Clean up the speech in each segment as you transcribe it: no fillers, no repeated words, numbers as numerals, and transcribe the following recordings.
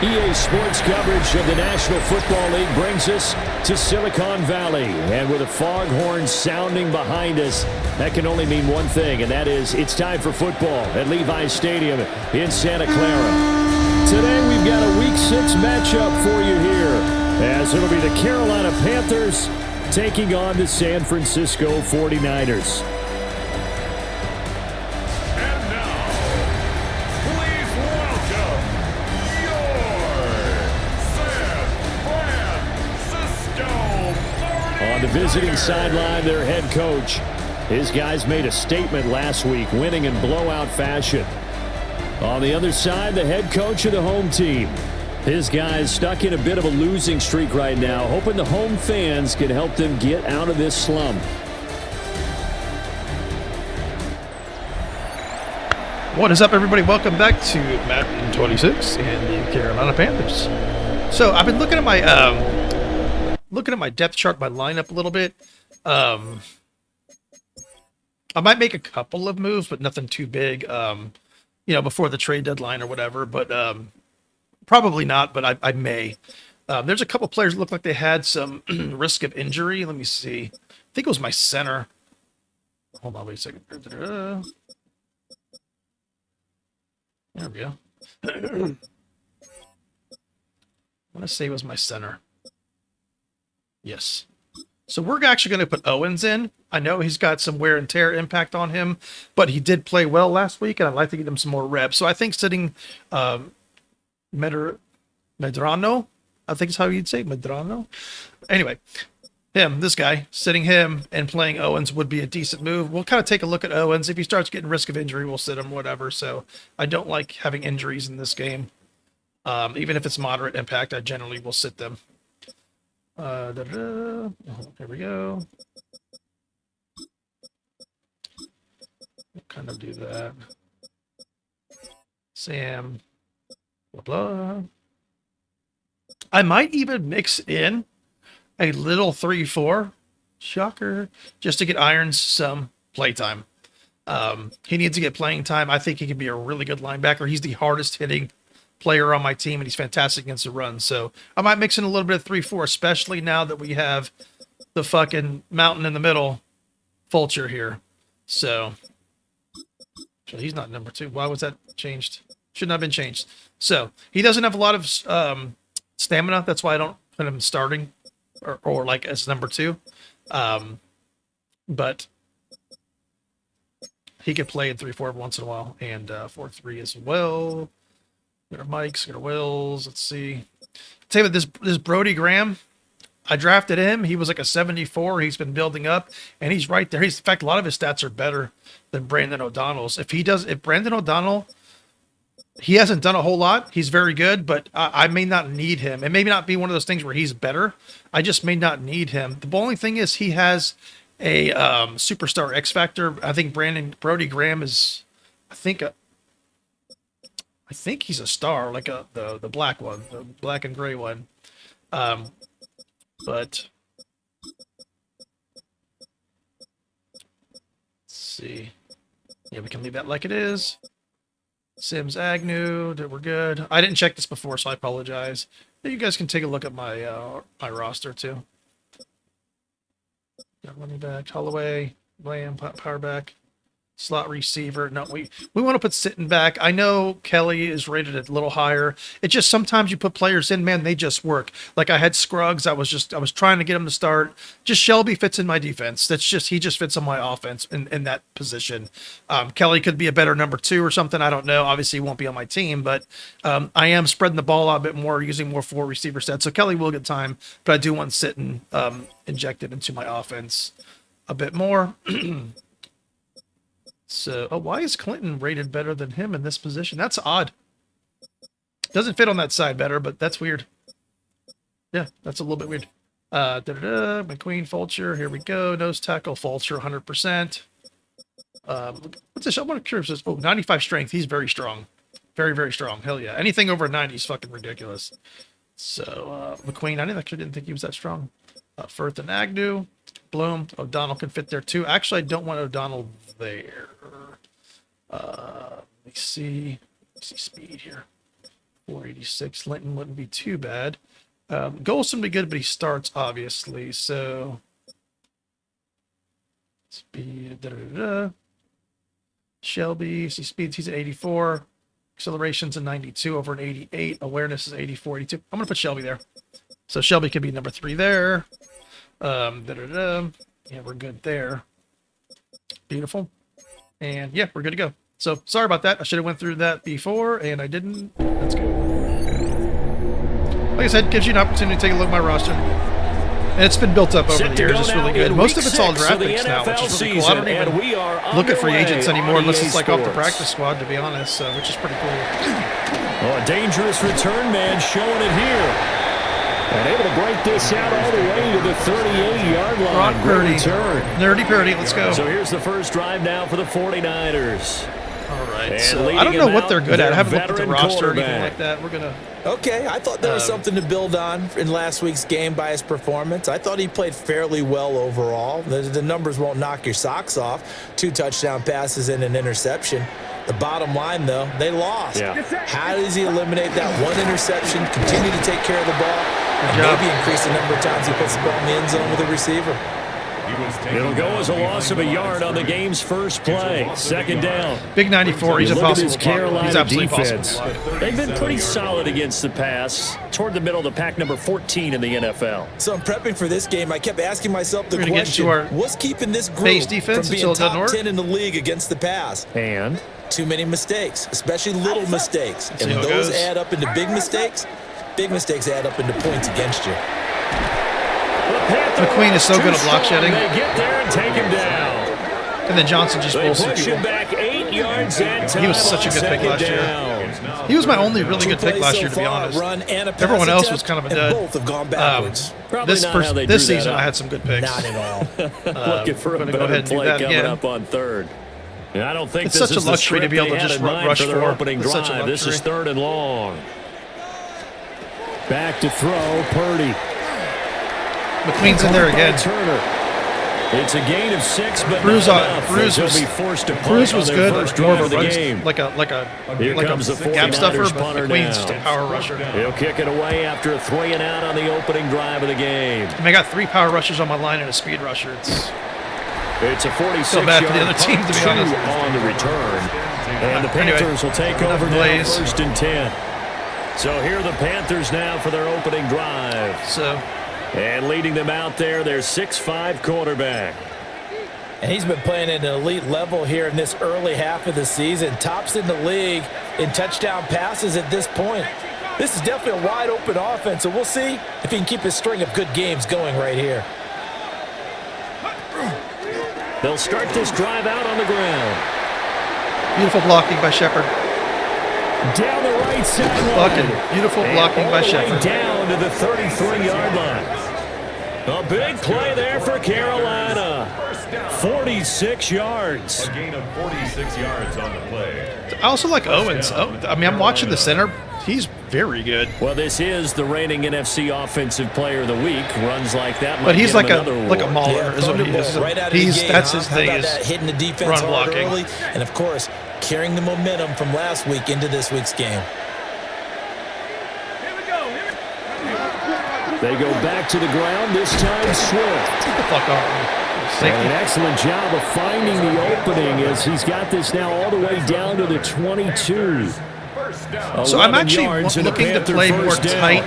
EA Sports coverage of the National Football League brings us to Silicon Valley. And with the foghorn sounding behind us, that can only mean one thing, and that is it's time for football at Levi's Stadium in Santa Clara. Today we've got a Week 6 matchup for you here, as it'll be the Carolina Panthers taking on the San Francisco 49ers. On the visiting sideline, their head coach. His guys made a statement last week, winning in blowout fashion. On the other side, the head coach of the home team. His guys stuck in a bit of a losing streak right now, hoping the home fans can help them get out of this slump. What is up, everybody? Welcome back to Madden 26 and the Carolina Panthers. So I've been looking at my depth chart, my lineup a little bit. I might make a couple of moves, but nothing too big, before the trade deadline or whatever, but probably not, but I may. There's a couple players that look like they had some risk of injury. Let me see. I think it was my center. Hold on, wait a second. There we go. I want to say it was my center. Yes. So we're actually going to put Owens in. I know he's got some wear and tear impact on him, but he did play well last week, and I'd like to get him some more reps. So I think sitting Medrano, I think is how you'd say Medrano. Anyway, this guy, sitting him and playing Owens would be a decent move. We'll kind of take a look at Owens. If he starts getting risk of injury, we'll sit him, whatever. So I don't like having injuries in this game. Even if it's moderate impact, I generally will sit them. Here we go. We'll kind of do that. Sam, blah, blah. I might even mix in a little 3-4, shocker, just to get Irons some playtime. He needs to get playing time. I think he can be a really good linebacker. He's the hardest hitting player on my team, and he's fantastic against the run. So I might mix in a little bit of 3-4, especially now that we have the fucking mountain in the middle, Fulcher here. So he's not number 2. Why was that changed? Should not have been changed. So he doesn't have a lot of stamina. That's why I don't put him starting or like as number 2. But he could play in 3-4 once in a while, and 4-3 as well. Got our Mikes, got our Wills. Let's see. Tell you what, this Brody Graham, I drafted him. He was like a 74. He's been building up, and he's right there. In fact, a lot of his stats are better than Brandon O'Donnell's. If Brandon O'Donnell, he hasn't done a whole lot. He's very good, but I may not need him. It may not be one of those things where he's better. I just may not need him. The only thing is he has a superstar X factor. I think Brody Graham is, I think he's a star, like the black one, the black and gray one. But let's see. Yeah, we can leave that like it is. Sims Agnew, we're good. I didn't check this before, so I apologize. You guys can take a look at my my roster too. Got running back, Holloway, Lamb, power back. Slot receiver. No, we want to put Sitton back. I know Kelly is rated a little higher. It just sometimes you put players in, man, they just work. Like I had Scruggs. I was trying to get him to start. Just Shelby fits in my defense. He just fits on my offense in that position. Kelly could be a better number 2 or something. I don't know. Obviously, he won't be on my team, but I am spreading the ball out a bit more, using more 4 receiver sets. So Kelly will get time, but I do want Sitton injected into my offense a bit more. So, why is Clinton rated better than him in this position? That's odd. Doesn't fit on that side better, but that's weird. Yeah, that's a little bit weird. McQueen, Fulcher, here we go. Nose tackle, Fulcher, 100%. What's this? I'm curious. 95 strength. He's very strong. Very, very strong. Hell yeah. Anything over 90 is fucking ridiculous. So, McQueen, I actually didn't think he was that strong. Firth and Agnew. Bloom. O'Donnell can fit there too. Actually, I don't want O'Donnell there. Let me see speed here. 486. Linton wouldn't be too bad. Golson would be good, but he starts, obviously. So, speed, Shelby, see speeds, he's at 84. Acceleration's a 92 over an 88. Awareness is 84, 82. I'm going to put Shelby there. So Shelby could be number 3 there. Yeah, we're good there. Beautiful. And yeah, we're good to go. So sorry about that. I should have went through that before, and I didn't. That's good. Like I said, gives you an opportunity to take a look at my roster. And it's been built up over the years. It's really good. Most of it's all draft picks now, which is really cool. I don't even look at free agents anymore unless it's like off the practice squad, to be honest, which is pretty cool. Oh, a dangerous return man showing it here. And able to break this out all the way to the 38-yard line. Brock Purdy. Nerdy Purdy, let's go. So here's the first drive now for the 49ers. All right, so I don't know what they're good at. I haven't looked at the roster or anything like that. We're going to... Okay, I thought there was something to build on in last week's game by his performance. I thought he played fairly well overall. The numbers won't knock your socks off. 2 touchdown passes and an interception. The bottom line, though, they lost. Yeah. How does he eliminate that one interception, continue to take care of the ball, and maybe increase the number of times he puts the ball in the end zone with a receiver? It'll go as a loss of a yard on the game's first play. Second down. Big 94. He's impossible to block. He's absolutely defense. impossible. They've been pretty solid against the pass. Toward the middle of the pack, number 14 in the NFL. So I'm prepping for this game. I kept asking myself the question, what's keeping this group from being top 10 in the league against the pass? And? Too many mistakes, especially little mistakes. And when those add up into big mistakes add up into points against you. McQueen is so good at block shedding. They get there and take him down. And then Johnson just pulls push him back 8 yards and he was such a good pick last year. He was my only really good pick last year, to be honest. Everyone else was kind of a dud. Both have gone backwards. This season, I had some good picks. Not at all. Looking for a better play coming up on third. And I don't think it's such a luxury to be able to just rush for opening drive. This is 3rd and long. Back to throw, Purdy. McQueen's in there again. It's a gain of 6, but Cruz was good, more of a run, like a gap stuffer, but McQueen's just a power rusher. He'll kick it away after a 3 and out on the opening drive of the game. I got 3 power rushers on my line and a speed rusher. It's a 46-yard so bad for the other team, to be honest. On the return, and the Panthers will take over now, 1st and 10. So here are the Panthers now for their opening drive. And leading them out there, their 6'5" quarterback. And he's been playing at an elite level here in this early half of the season. Tops in the league in touchdown passes at this point. This is definitely a wide-open offense, so we'll see if he can keep his string of good games going right here. They'll start this drive out on the ground. Beautiful blocking by Shepard. Down the right sideline. Beautiful blocking by Shepard. Down to the 33-yard line. A big play there for Carolina. 46 yards. A gain of 46 yards on the play. I also like Owens. I'm watching the center. He's very good. Well, this is the reigning NFC Offensive Player of the Week. Runs like that. But he's like a mauler, is what he is. Right out of the gate, that's his thing. Is hitting the defense run blocking, early, and of course, carrying the momentum from last week into this week's game. They go back to the ground, this time Swift. Get the fuck off me. An excellent job of finding the opening as he's got this now all the way down to the 22. So I'm actually looking to play more tight,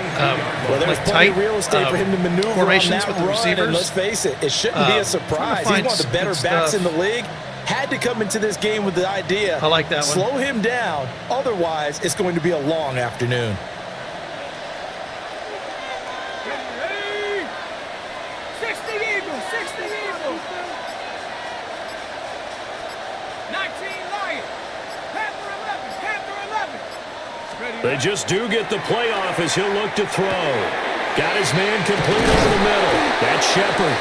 tight real estate for him to maneuver formations with the receivers. And let's face it, it shouldn't be a surprise. He's one of the better backs in the league. Had to come into this game with the idea. I like that one. Slow him down. Otherwise, it's going to be a long afternoon. They just do get the play off as he'll look to throw. Got his man complete over the middle. That's Shepard.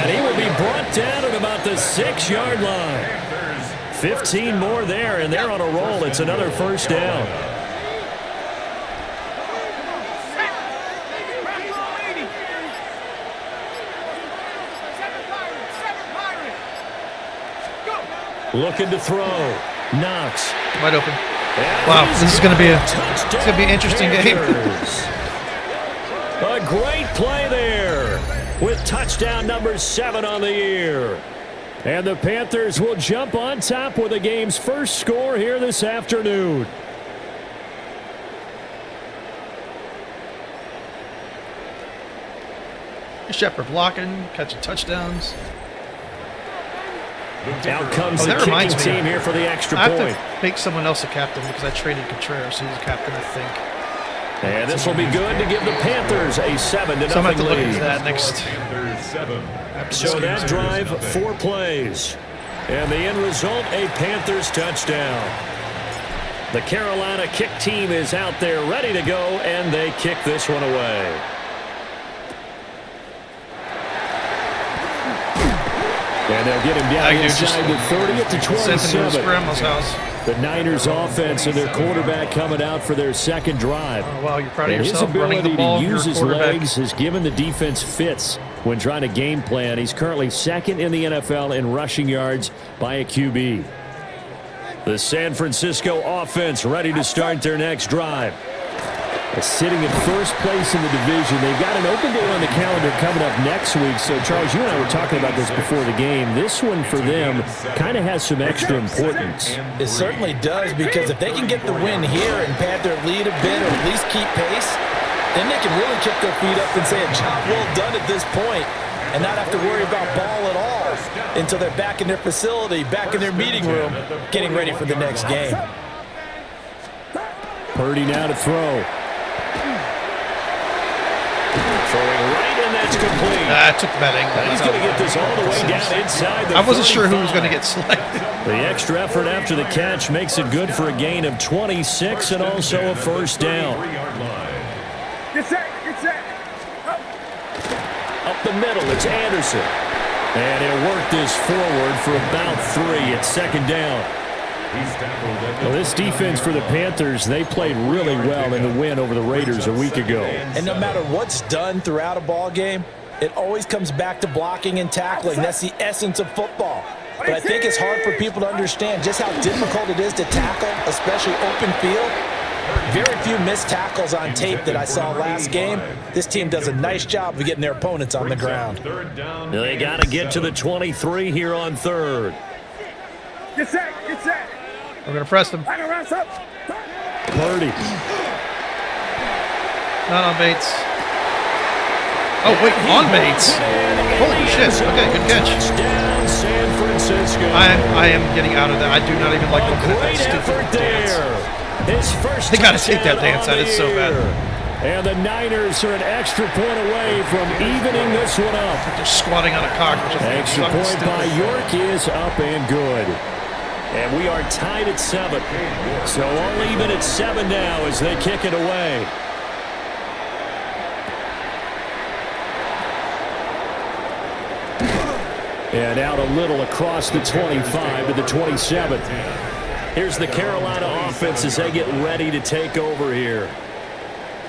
And he will be brought down at about the 6-yard line. 15 more there, and they're on a roll. It's another first down. Looking to throw. Knox. Wide open. Wow, this is going to be an interesting game. A great play there with touchdown number 7 on the year. And the Panthers will jump on top with the game's first score here this afternoon. Shepard blocking, catching touchdowns. Out comes the kicking team here for the extra point. I have to make someone else a captain because I traded Contreras. He's a captain, I think. And this will be good to give the Panthers a 7-0 lead. So I'm going to have to look at that next. So that drive, 4 plays. And the end result, a Panthers touchdown. The Carolina kick team is out there ready to go, and they kick this one away. And they'll get him down inside the 30 at the 27. Sent him to his grandma's house. The Niners offense and their quarterback coming out for their second drive. Oh, wow, you're proud of yourself. His ability running the ball, to use his legs has given the defense fits when trying to game plan. He's currently second in the NFL in rushing yards by a QB. The San Francisco offense ready to start their next drive. Sitting in first place in the division. They've got an open day on the calendar coming up next week. So, Charles, you and I were talking about this before the game. This one for them kind of has some extra importance. It certainly does, because if they can get the win here and pad their lead a bit or at least keep pace, then they can really kick their feet up and say a job well done at this point and not have to worry about ball at all until they're back in their facility, back in their meeting room, getting ready for the next game. Purdy now to throw. Throwing right, and that's complete. I took the bad angle. He's going to get this all the way down inside the I wasn't 35. sure who was going to get selected. The extra effort after the catch makes it good for a gain of 26 and also a first down. Get set, get set. Up the middle, it's Anderson. And he'll work this forward for about 3 at second down. Well, this defense for the Panthers, they played really well in the win over the Raiders a week ago. And no matter what's done throughout a ball game, it always comes back to blocking and tackling. That's the essence of football. But I think it's hard for people to understand just how difficult it is to tackle, especially open field. Very few missed tackles on tape that I saw last game. This team does a nice job of getting their opponents on the ground. They got to get to the 23 here on third. Get set, get set. We're going to press them. I can run up. Purdy. Not on Bates. Oh, wait, on Bates. Holy shit. Okay, good catch. Touchdown, San Francisco. I am getting out of that. I do not even like looking at that Great effort stupid dance. there. His first They got to take that touchdown dance out. on It's so the bad. year. And the Niners are an extra point away from evening this one up. They're squatting on a cock. Which is Extra fucking point by stupid. York is up and good. And we are tied at 7. So all even at 7 now as they kick it away. And out a little across the 25 to the 27. Here's the Carolina offense as they get ready to take over here.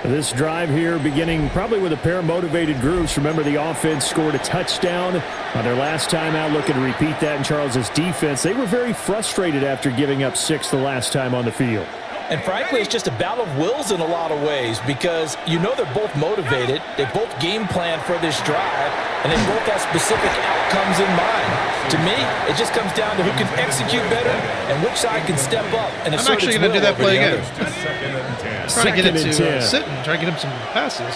This drive here beginning probably with a pair of motivated groups. Remember, the offense scored a touchdown on their last time out. Looking to repeat that in Charles's defense. They were very frustrated after giving up 6 the last time on the field. And frankly, it's just a battle of wills in a lot of ways, because you know they're both motivated, they both game plan for this drive, and they both have specific outcomes in mind. To me, it just comes down to who can execute better and which side can step up and assert actually its gonna do will that over play the again. other. Trying to get it Second to and 10. Sitton, trying to get him some passes.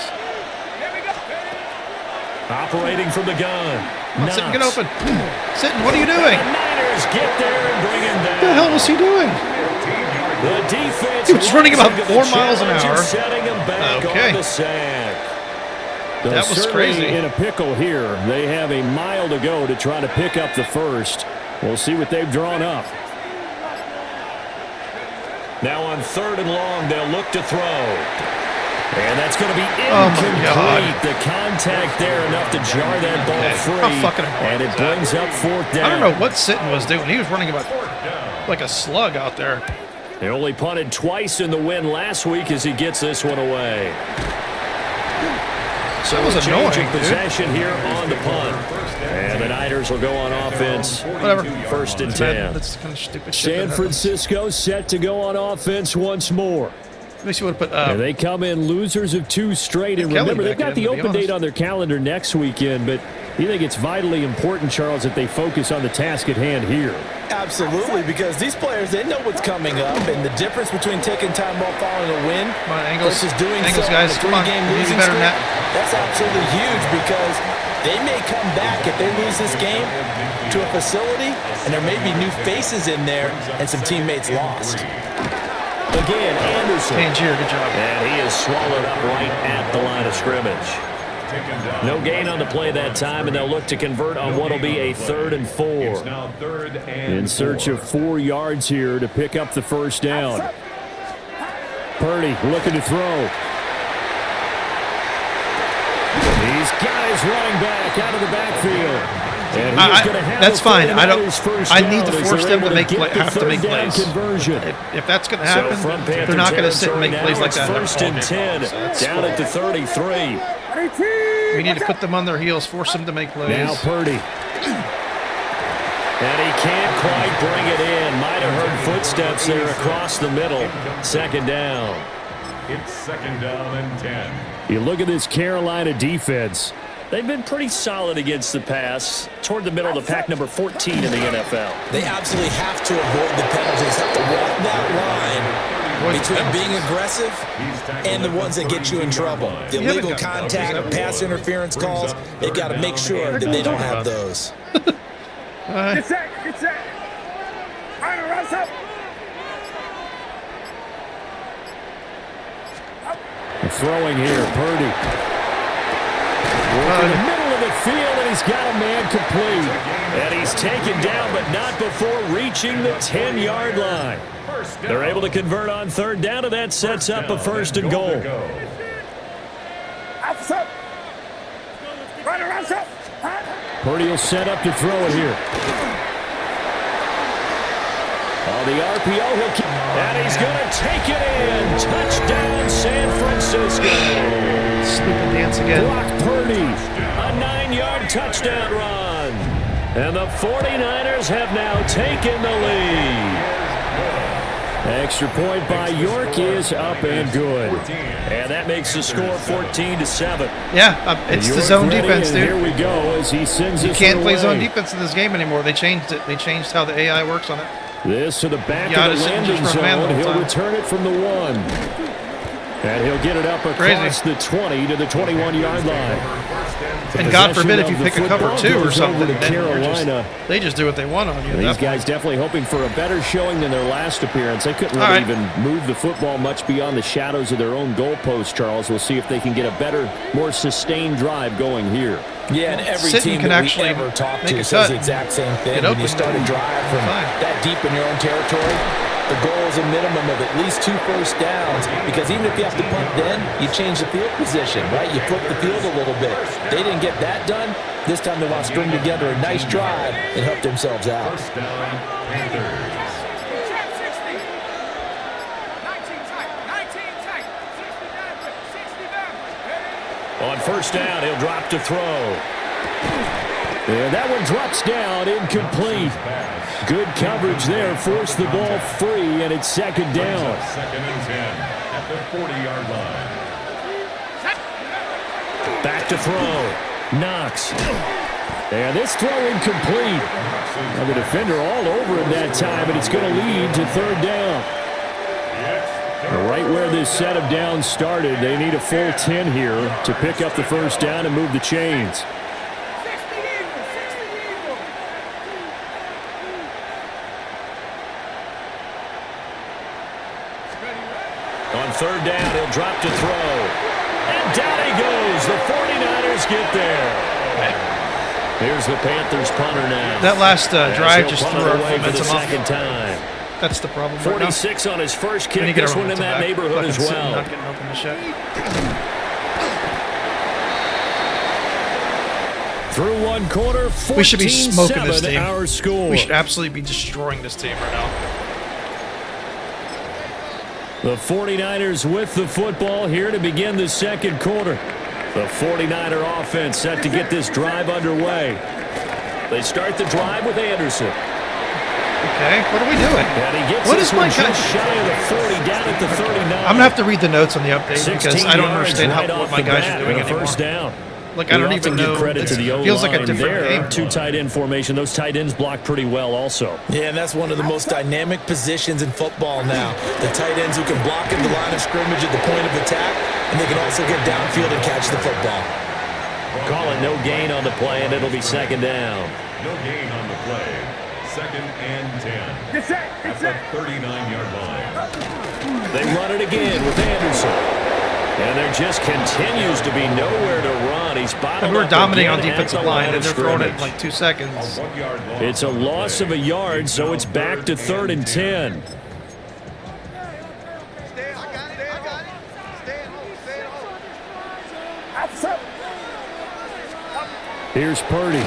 Operating from the gun. Come on, Sitton, get open. Sitton, what are you doing? The Niners get there and bring him down. What the hell was he doing? The defense He was running about rising to 4 the miles an challenge and hour. setting him back Okay. on the sack. That was Certainly crazy. in a pickle here. They have a mile to go to try to pick up the first. We'll see what they've drawn up. Now on 3rd and long, they'll look to throw. And that's going to be incomplete. God. The contact there enough to jar that ball free. How fucking important and it is that? brings up 4th down. I don't know what Sitton was doing. He was running about like a slug out there. They only punted twice in the win last week as he gets this one away. So That was a change annoying, of dude. possession here on the punt. And the Niners will go on offense. Whatever. First and It's bad. 10. That's kind of stupid shit. San Francisco set to go on offense once more. At least you would have put. And they come in losers of 2 straight. And Kelly remember, they've back got in, the to be open date honest. on their calendar next weekend, but you think it's vitally important, Charles, that they focus on the task at hand here. Absolutely, because these players, they know what's coming up, and the difference between taking time off following a win Come on, Angles. versus doing Angles, so guys. in a Come on. three-game You need to losing be better than streak, that. that's absolutely huge because they may come back if they lose this game to a facility, and there may be new faces in there and some teammates lost. Again, Anderson. Tangier, good job. And he is swallowed up right at the line of scrimmage. No gain on the play that time, and they'll look to convert on what will be a 3rd and 4. In search of 4 yards here to pick up the first down. Purdy looking to throw. He's got his running back out of the backfield. And he's gonna have that's the fine. 49ers first I down need to as force they're them to able make get the have to make third down plays. conversion. If that's going to So happen, from they're Panther not going to sit and territory make plays now, like it's that. first and 10, down at the 33. We need to put them on their heels, force them to make plays. Now Purdy. And he can't quite bring it in. Might have heard footsteps there across the middle. 2nd down. It's 2nd down and 10. You look at this Carolina defense. They've been pretty solid against the pass. Toward the middle of the pack, number 14 in the NFL. They absolutely have to avoid the penalties, have to walk that line between being aggressive and the ones that get you in trouble. The illegal contact, pass interference calls, they've got to make sure that they don't have those. Get set. Get set. Iron runs up. Throwing here, Purdy. In the middle of the field, and he's got a man complete. And he's taken down, but not before reaching the 10-yard line. They're able to convert on 3rd down, and that sets up a 1st and goal. Outside. Right around up. Purdy will set up to throw it here. On the RPO, he'll keep, and he's going to take it in. Touchdown, San Francisco. Stupid dance again. Brock Purdy, a 9-yard touchdown run. And the 49ers have now taken the lead. Extra point by York is up and good. And that makes the score 14-7. Yeah, it's the York zone ready, defense, and dude. Here we go as he sends You us can't play away. zone defense in this game anymore. They changed it. They changed how the AI works on it. This to the back Yeah, of the just landing run man the zone. whole He'll time. return it from the 1. And he'll get it up across the 20 to the 21-yard line. And God forbid if you Possession of pick the a cover football 2 or goes something. over to then you're Carolina. they just do what they want on you. at These that point. guys definitely hoping for a better showing than their last appearance. They couldn't really even move the football much beyond the shadows of their own goalpost, Charles. We'll see if they can get a better, more sustained drive going here. Yeah, and every Sitton team can that we actually ever talk make to a says cut. the exact same thing. Get When open. you start a drive from Fine. that deep in your own territory, the goal is a minimum of at least 2 first downs, because even if you have to punt then, you change the field position, right? You flip the field a little bit. They didn't get that done. This time they want to string together a nice drive and help themselves out. First down, Panthers. On first down, he'll drop to throw. And that one drops down, incomplete. Good coverage there, forced the ball free, and it's 2nd down. 2nd and 10 at the 40-yard line. Back to throw. Knox. And this throw incomplete. Now the defender all over him that time, and it's going to lead to 3rd down. Right where this set of downs started, they need a full 10 here to pick up the first down and move the chains. On 3rd down, he'll drop to throw. And down he goes. The 49ers get there. Here's the Panthers punter now. That last drive He'll just punt threw it our away for the momentum off. second time. That's the problem. 46 on his first When you kick. get This our one in momentum that back, neighborhood as fucking sitting, well. Not getting open to shit. Through one quarter, We should be smoking this 14-7 team. our score. We should absolutely be destroying this team right now. The 49ers with the football here to begin the second quarter. The 49er offense set to get this drive underway. They start the drive with Anderson. Okay, what are we doing? And he gets What is my just shy of the 40 down at the 39. I'm gonna have to read the notes on the update because I don't understand right what my guys are doing anymore. First down. Like I don't We even often know. give credit to the It feels like a O-line different there. game. Two tight end formation. Those tight ends block pretty well also. Yeah, and that's one of the most dynamic positions in football now. The tight ends who can block at the line of scrimmage at the point of attack, and they can also get downfield and catch the football. Call it no gain on the play, and it'll be second down. No gain on the play. Second and 10. Get set. At the 39-yard line. They run it again with Anderson. And there just continues to be nowhere to run. He's bottled And we're up dominating again on at defensive the line, and of they're throwing it in scrimmage. like 2 seconds. 1 yard loss. It's a loss of a yard, so it's back to 3rd and 10. Here's Purdy.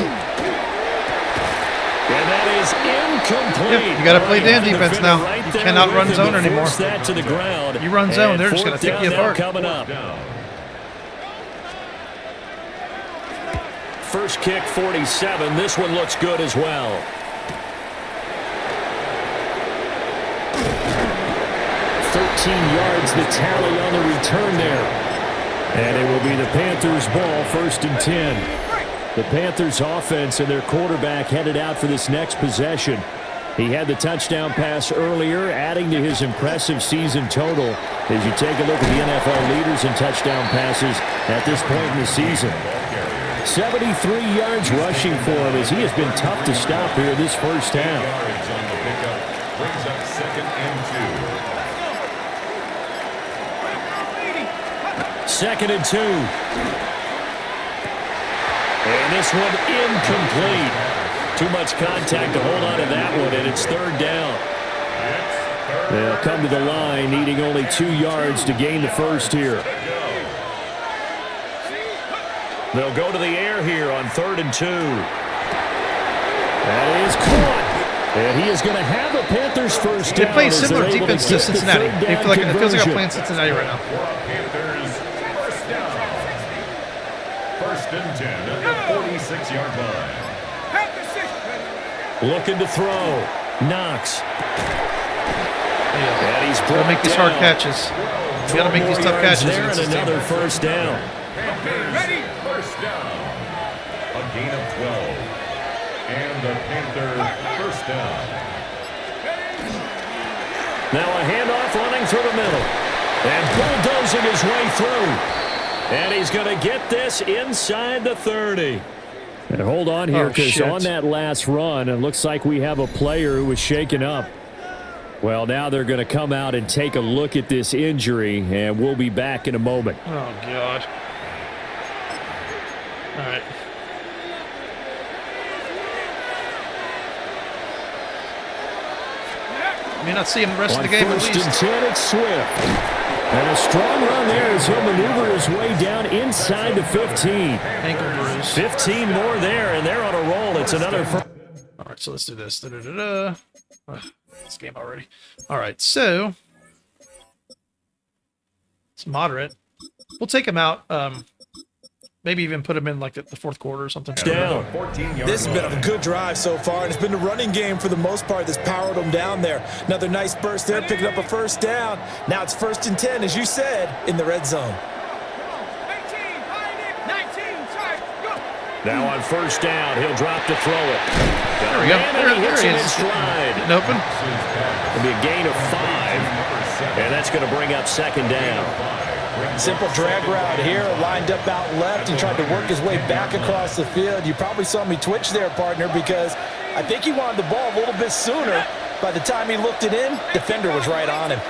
And that is incomplete. Yep, you got to play Dan defense now. Right You there cannot with run him zone to anymore. force that to the ground. You run zone, And they're just gonna fourth take you down now apart. coming up. First kick, 47. This one looks good as well. Yards the tally on the return there. And it will be the Panthers' ball, 1st and 10. The Panthers' offense and their quarterback headed out for this next possession. He had the touchdown pass earlier, adding to his impressive season total as you take a look at the NFL leaders in touchdown passes at this point in the season. 73 yards rushing for him as he has been tough to stop here this first half. Yards on the pickup brings up 2nd and 2. 2nd and 2. And this one incomplete. Too much contact to hold on to that one, and it's 3rd down. They'll come to the line, needing only 2 yards to gain the first here. They'll go to the air here on 3rd and 2. That is caught. And he is going to have a Panthers first down. They play as similar they're able defense to get the Cincinnati. third They down feel like it feels like I'm conversion. playing Cincinnati right now. Panthers first down. 1st and 10 at the 46-yard line. Looking to throw. Knox. And he's Gotta brought make these down. hard catches. You gotta make these tough catches There against and this team. another first down. Panthers first down. A gain of 12. And the Panthers first down. Now a handoff running through the middle. And bulldozing his way through. And he's going to get this inside the 30. And hold on here, because on that last run, it looks like we have a player who was shaken up. Well, now they're going to come out and take a look at this injury, and we'll be back in a moment. Oh, God. All right. May not see him the rest of the game at least. 1st and 10, it's Swift. And a strong run there as he'll maneuver his way down inside the 15. Ankle bruise. 15 more there, and they're on a roll. It's another first. All right, so let's do this. This game already. All right, so it's moderate. We'll take him out. Maybe even put him in like the 4th quarter or something. Down. 14-yard This has been a good drive so far, and it's been the running game for the most part that's powered them down there. Another nice burst there, picking up a first down. Now it's 1st and 10, as you said, in the red zone. Now on first down, he'll drop to throw it. There we go. There he is. Stride. Getting open. It'll be a gain of 5, and that's going to bring up 2nd down. Simple drag route here, lined up out left and tried to work his way back across the field. You probably saw me twitch there, partner, because I think he wanted the ball a little bit sooner. By the time he looked it in, defender was right on him.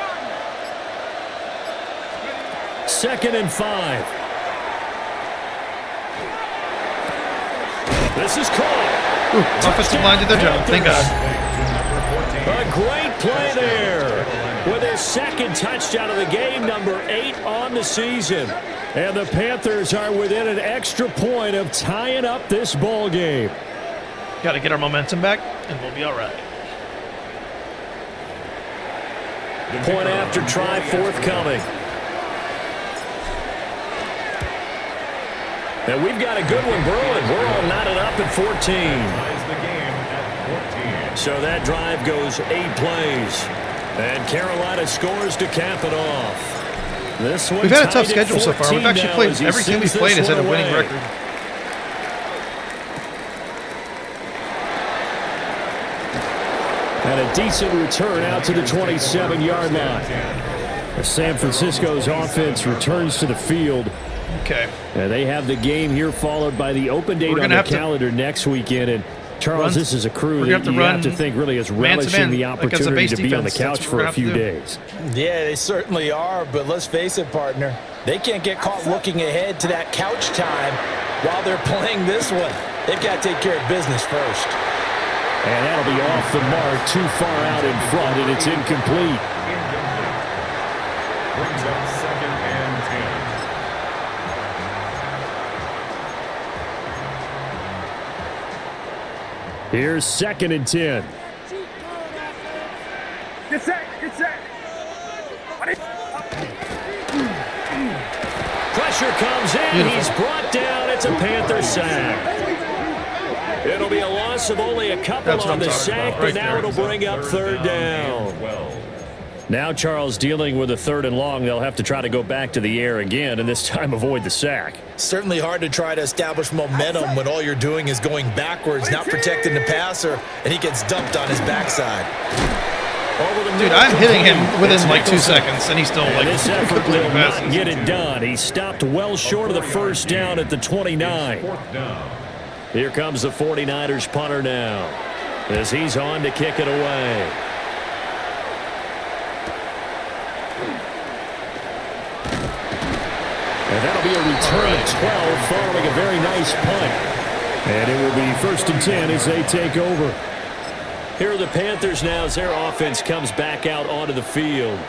2nd and 5. This is caught. Offensive line did their job. Thank God. A great play there with his 2nd touchdown of the game, number 8 on the season. And the Panthers are within an extra point of tying up this ball game. Got to get our momentum back, and we'll be all right. Point after try forthcoming. And we've got a good one brewing. We're all knotted up at 14. Ties the game at 14. So that drive goes 8 plays. And Carolina scores to cap it off. This one We've had a tough tied at schedule so far. We've 14 actually now played as he every team we've sends played this has had a one winning away. record. And a decent return out to the 27-yard line. As San Francisco's offense returns to the field. Okay. And they have the game here followed by the open date on the calendar next weekend. And Charles, this is a crew that you have to think really is relishing the opportunity to be on the couch for a few days. Yeah, they certainly are, but let's face it, partner. They can't get caught looking ahead to that couch time while they're playing this one. They've got to take care of business first. And that'll be off the mark, too far out in front, and it's incomplete. Brings up 2nd and 10. Here's 2nd and 10. Get set. Get set. Pressure comes in. Beautiful. He's brought down. It's a Panther sack. It'll be a loss of only a couple on the sack, but now it'll bring up 3rd down. Now Charles dealing with a 3rd and long. They'll have to try to go back to the air again, and this time avoid the sack. Certainly hard to try to establish momentum when all you're doing is going backwards, not protecting the passer, and he gets dumped on his backside. Dude, I'm hitting him within like 2 seconds, and he's still like This effort completely will not passes. get it done. He stopped well short of the 1st down at the 29. 4th down. Here comes the 49ers punter now as he's on to kick it away. And that'll be a return of 12 following a very nice punt. And it will be 1st and 10 as they take over. Here are the Panthers now as their offense comes back out onto the field.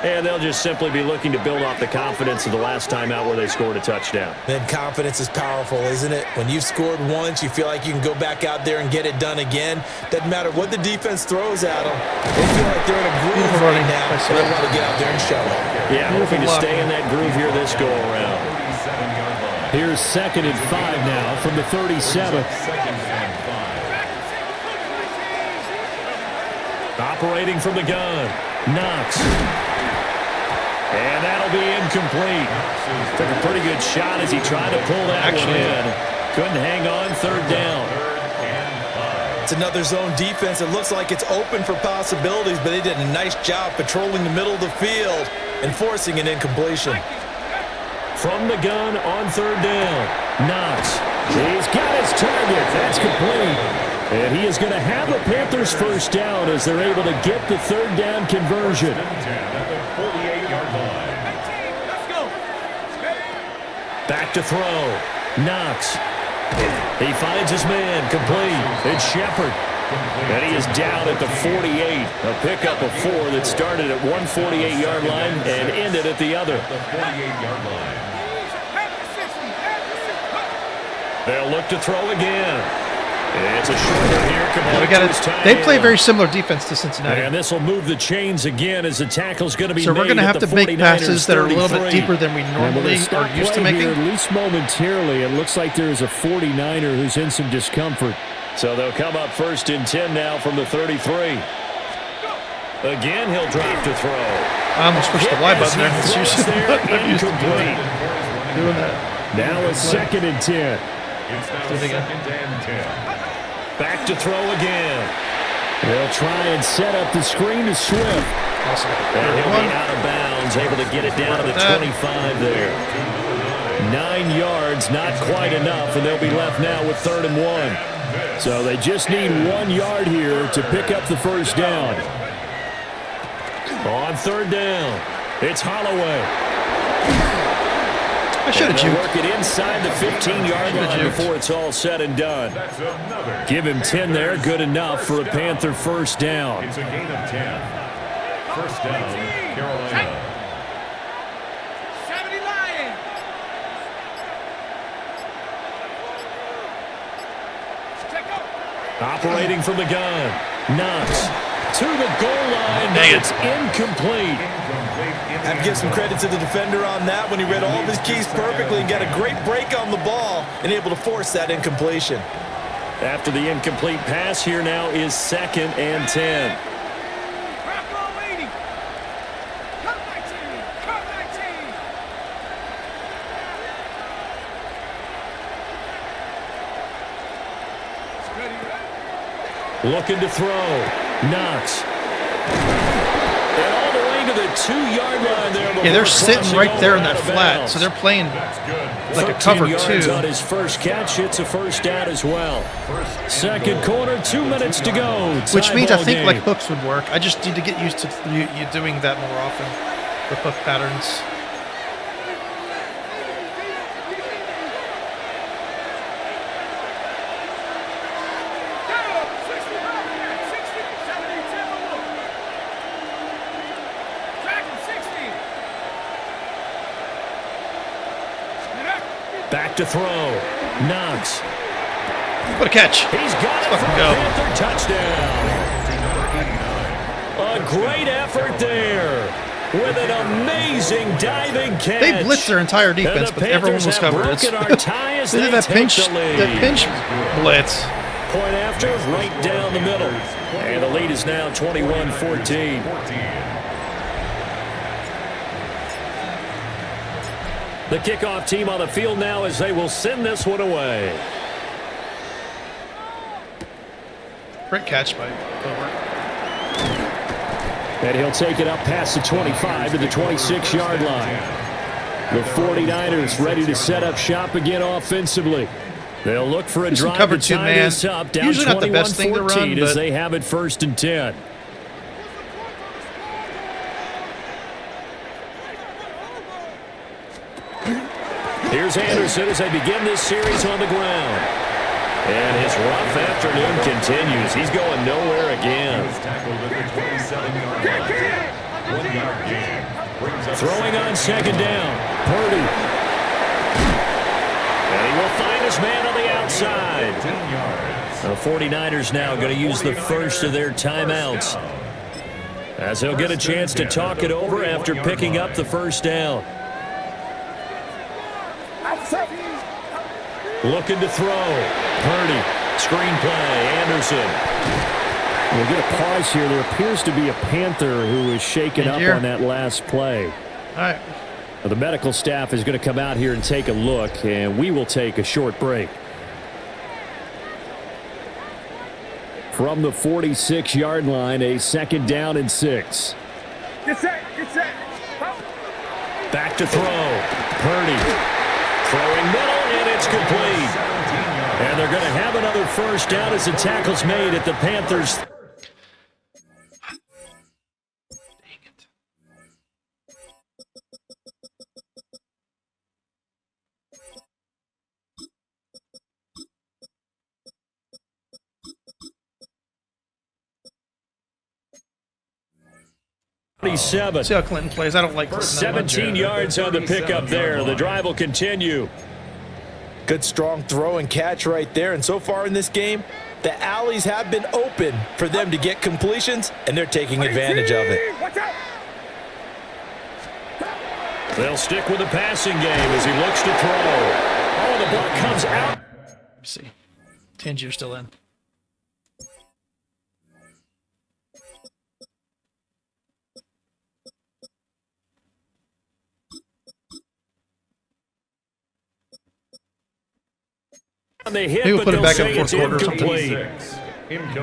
And they'll just simply be looking to build off the confidence of the last time out where they scored a touchdown. Then confidence is powerful, isn't it? When you've scored once, you feel like you can go back out there and get it done again. Doesn't matter what the defense throws at them. They feel like they're in a groove Beautiful right running. now, so they want to get out there and show it. Yeah, hoping to stay in that groove here this go-around. 37-yard line. Here's 2nd and 5 now from the 37. 2nd and 5. Operating from the gun. Knox. And that'll be incomplete. Took a pretty good shot as he tried to pull that one in. Couldn't hang on. 3rd down. It's another zone defense. It looks like it's open for possibilities, but they did a nice job patrolling the middle of the field and forcing an incompletion. From the gun on 3rd down. Knox. He's got his target. That's complete. And he is going to have a Panthers 1st down as they're able to get the 3rd down conversion. 10 at the 48-yard line. Back to throw. Knox. He finds his man. Complete. It's Shepard. And he is down at the 48. A pickup of 4 that started at one 48-yard line and ended at the other. The 48-yard line. They'll look to throw again. It's a shorter here. They play very similar defense to Cincinnati. And this will move the chains again as the tackle's going to be So we're going to have to make passes that are a little bit deeper than we normally are used to making. At least momentarily, it looks like there is a 49er who's in some discomfort. So they'll come up 1st and 10 now from the 33. Again, he'll drop to throw. I almost pushed the Y button there. It's usually the button I'm used to doing that. Now a 2nd and 10. It's now 2nd and 10. Back to throw again. They'll try and set up the screen to Swift. Awesome. And he'll be out of bounds, able to get it down to the 25 there. 9 yards, not quite enough, and they'll be left now with 3rd and 1. So they just need 1 yard here to pick up the 1st down. On 3rd down, it's Holloway. I should have juked. Work it inside the 15-yard line before it's all said and done. Give him 10 there, good enough for a Panther 1st down. It's a gain of 10. 1st down, Carolina. 70 Lions. Operating from the gun. Knox to the goal line. Dang it. It's incomplete. Incomplete I have to give some credit to the defender on that when he read all of his keys perfectly and got a great break on the ball and able to force that incompletion. After the incomplete pass, here now is 2nd and 10. Looking to throw. Knox. And all the way to the 2-yard line there. Yeah, they're sitting right there in that flat, so they're playing like a cover 2. On his first catch, it's a first down as well. Second quarter, 2 minutes to go. Which means I think game. like hooks would work. I just need to get used to you doing that more often. The hook patterns. Back to throw. Knox. What a catch. He's got it for a Panther touchdown. A great effort there with an amazing diving catch. They blitzed their entire defense, but everyone was covered. They did that pinch blitz. Point after, right down the middle. And the lead is now 21-14. The kickoff team on the field now as they will send this one away. Great catch by Gilbert. And he'll take it up past the 25 to the 26-yard line. The 49ers ready to set up shop again offensively. They'll look for a drive cover to 2 tie man. this up down Usually not the best thing to run, as but they have it 1st and 10. Here's Anderson as they begin this series on the ground. And his rough afternoon continues. He's going nowhere again. Throwing on 2nd down. Purdy. And he will find his man on the outside. The 49ers now going to use the first of their timeouts, as he'll get a chance to talk it over after picking up the first down. Looking to throw. Purdy. Screenplay. Anderson. We'll get a pause here. There appears to be a Panther who is shaken up on that last play. All right. Well, the medical staff is going to come out here and take a look, and we will take a short break. From the 46-yard line, a 2nd down and 6. Get set. Get set. Back to throw. Purdy. Throwing middle, and it's complete. And they're going to have another first down as the tackle's made at the Panthers. Dang it. See how Clinton plays. I don't like Clinton. 17 yards on the pickup there. The drive will continue. Good strong throw and catch right there. And so far in this game, the alleys have been open for them to get completions, and they're taking advantage of it. They'll stick with the passing game as he looks to throw. Oh, the block comes out. Let's see. Tangier's still in. Maybe we'll put it back up 4th quarter or something.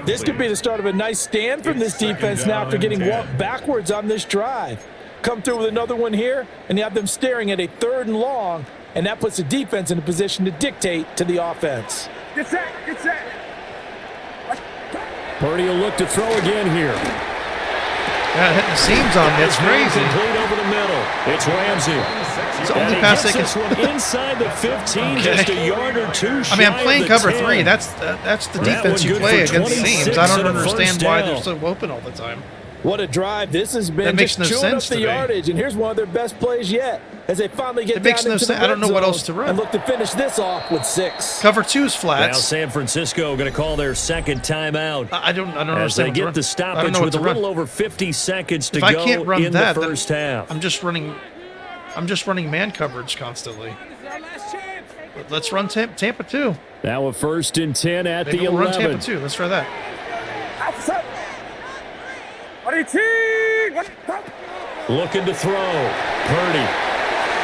This could be the start of a nice stand from this defense now after getting walked backwards on this drive. Come through with another one here, and you have them staring at a 3rd and long, and that puts the defense in a position to dictate to the offense. Get set. Get set. Purdy will look to throw again here. Yeah, hitting the seams on me. It's crazy. Complete over the middle. It's Ramsey. It's the only pass they can. Inside the 15, just a yard or two. I mean, I'm playing cover 3. That's the defense you play against seams. I don't understand why they're so open all the time. What a drive. This has been makes just no chewing up sense the to me. yardage, and here's one of their best plays yet as they finally get It makes down no into sense. the I don't know red what zone else to run. and look to finish this off with 6. Cover 2 is Now flats. San Francisco going to call their second timeout. I don't As understand they what to get run. the I don't stoppage know what with to a run. little over 50 seconds to If I go can't run in that, the then first half. I'm just running man coverage constantly. But let's run Tampa 2. Now a 1st and 10 at Maybe the we'll 11. run Tampa 2. Let's try that. Outside. What are you team? Looking to throw. Purdy.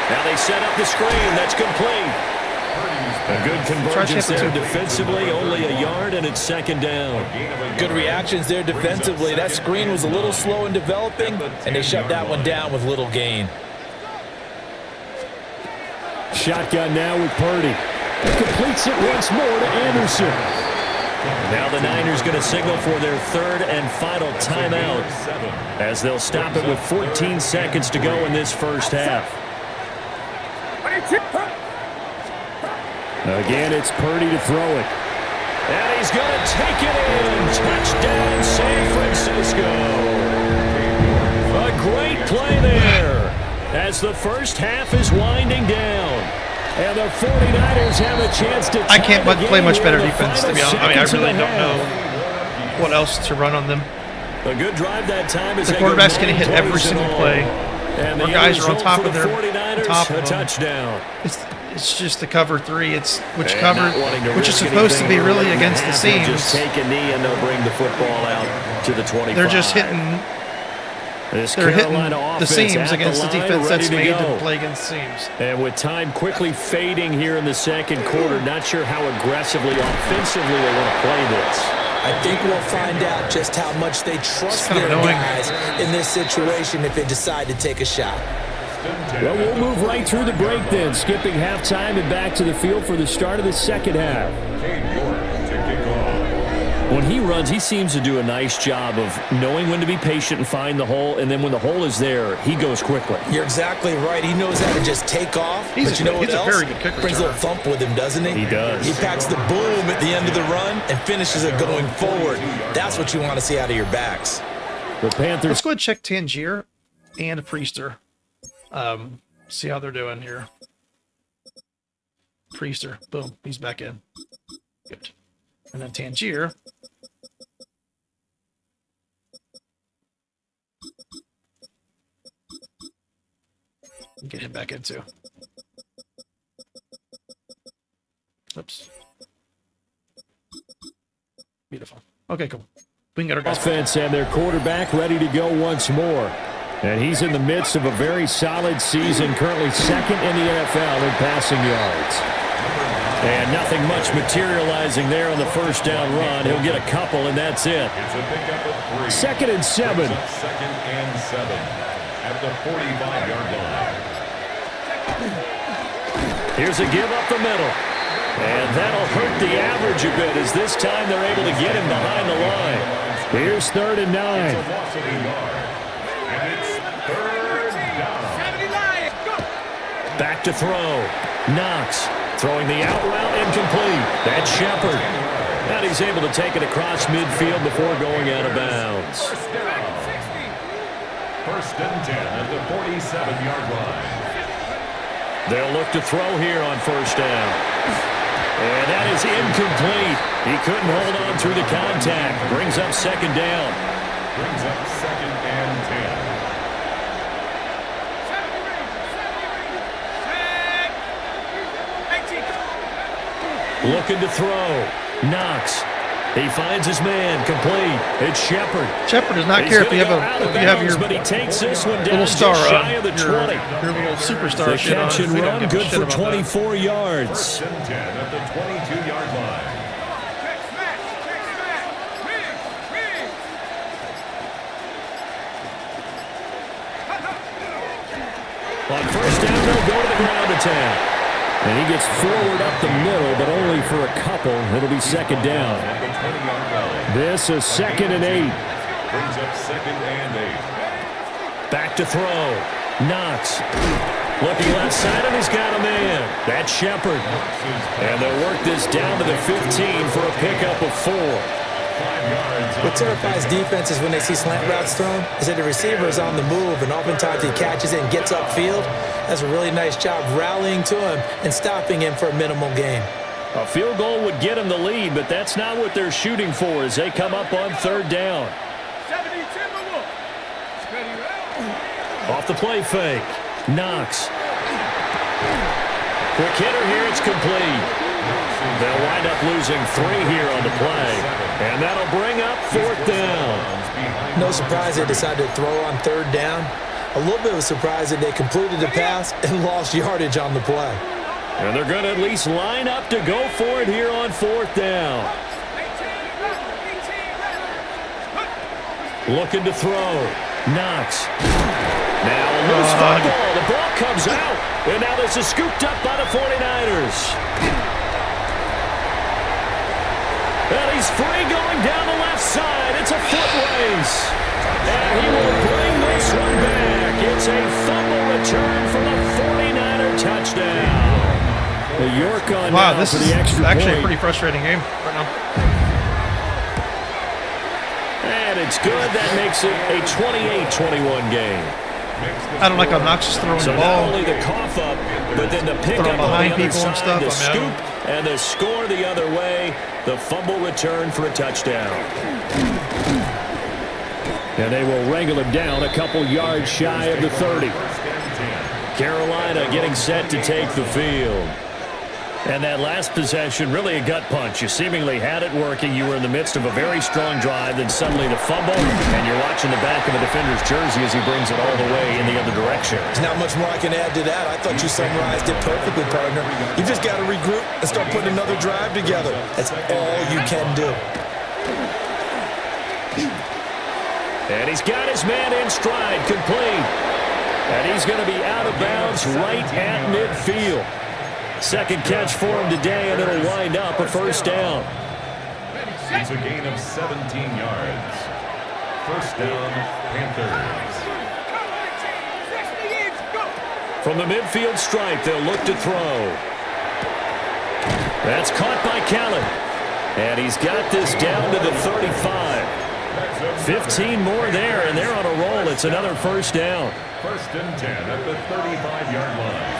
Now they set up the screen. That's complete. A good convergence Tampa there 2. defensively. Only a yard, and it's 2nd down. Good reactions there defensively. That screen was a little slow in developing, and they shut that one down with little gain. Shotgun now with Purdy. Completes it once more to Anderson. Now the Niners going to signal for their 3rd and final timeout as they'll stop it with 14 seconds to go in this first half. Again, it's Purdy to throw it. And he's going to take it in. Touchdown, San Francisco. A great play there as the first half is winding down. And the 49ers have a chance to I can't tie the play game much better in the defense, to final be honest. I mean, I seconds of really the don't know half. what else to run on them. A good drive that time. The quarterback's going to hit every single play. And Our the guys are on result top for of the their 49ers, top of a them. touchdown. It's just the cover 3. It's which And cover, not wanting to which is risk supposed to be anything really early in against the half, they'll just seams. take a knee and they'll bring the football out to the 25. They're just hitting. This They're hitting Carolina the offense seams at against the line, defense ready that's made go. to play against seams. And with time quickly fading here in the second quarter, not sure how aggressively, offensively they want to play this. I think we'll find out just how much they trust kind of their annoying. guys in this situation if they decide to take a shot. Well, we'll move right through the break then, skipping halftime and back to the field for the start of the second half. When he runs, he seems to do a nice job of knowing when to be patient and find the hole, and then when the hole is there, he goes quickly. You're exactly right. He knows how to just take off. He's but a you know good- what he's a else? very good kick Brings a little returner. thump with him, doesn't he? He does. He packs the boom at the end of the run and finishes it going forward. That's what you want to see out of your backs. The Panthers. Let's go ahead and check Tangier and Priester. See how they're doing here. Priester, boom, he's back in. Good. And then Tangier. Get him back in too. Oops. Beautiful. Okay, cool. We can get our guys. Offense and their quarterback ready to go once more. And he's in the midst of a very solid season, currently 2nd in the NFL in passing yards. And nothing much materializing there on the first down run. He'll get a couple, and that's it. It's a pickup of 3. 2nd and 7. It's a 2nd and 7 at the 45-yard line. Here's a give up the middle. And that'll hurt the average a bit as this time they're able to get him behind the line. Here's 3rd and 9. It's a loss of a yard. And it's 3rd down. Back to throw. Knox throwing the out route incomplete. That's Shepard. And he's able to take it across midfield before going out of bounds. First down. 1st and 10 at the 47-yard line. They'll look to throw here on 1st down. And that is incomplete. He couldn't hold on through the contact. Brings up 2nd down. Brings up 2nd and 10. Looking to throw. Knox. He finds his man. Complete. It's Shepard. Shepard does not He's care if gonna you go have out of your bounds, but he takes this one down little star just on shy of the your 20. little superstar The shit on. catch and We don't run, give a good shit for about that. 24 yards. 1st and 10 at the 22-yard line. On 1st down, they'll go to the ground attack. And he gets forward up the middle, but only for a couple. It'll be 2nd down. At the 20-yard line. This is 2nd and 8. Brings up 2nd and 8. Back to throw. Knox. Looking left side, and he's got a man. That's Shepard. And they'll work this down to the 15 for a pickup of 4. What terrifies defenses when they see slant routes thrown is that the receiver is on the move, and oftentimes he catches it and gets upfield. That's a really nice job rallying to him and stopping him for a minimal gain. A field goal would get them the lead, but that's not what they're shooting for as they come up on third down. Off the play fake. Knox. Quick hitter here, it's complete. They'll wind up losing 3 here on the play, and that'll bring up fourth down. No surprise they decided to throw on third down. A little bit of a surprise that they completed the pass and lost yardage on the play. And they're going to at least line up to go for it here on fourth down. Looking to throw. Knox. Now a loose football. The ball comes out. And now this is scooped up by the 49ers. And he's free going down the left side. It's a foot race. And he will bring this one back. It's a fumble return for the 49er touchdown. The York on wow, now this for is the extra actually point. a pretty frustrating game right now. And it's good. That makes it a 28-21 game. I don't like how Knox is throwing So the not ball. only the cough up, but then the pick Throwing up on behind the other people and side, stuff. the I mean, scoop, and the score the other way. The fumble return for a touchdown. And they will wrangle him down a couple yards shy of the 30. Carolina getting set to take the field. And that last possession, really a gut punch. You seemingly had it working. You were in the midst of a very strong drive. Then suddenly the fumble, and you're watching the back of the defender's jersey as he brings it all the way in the other direction. There's not much more I can add to that. I thought you summarized it perfectly, partner. You just got to regroup and start putting another drive together. That's all you can do. And he's got his man in stride, complete. And he's going to be out of bounds right at midfield. Second catch for him today, and it'll wind up a first down. It's a gain of 17 yards. First down, Panthers. From the midfield stripe, they'll look to throw. That's caught by Callan. And he's got this down to the 35. 15 more there, and they're on a roll. It's another first down. First and 10 at the 35-yard line.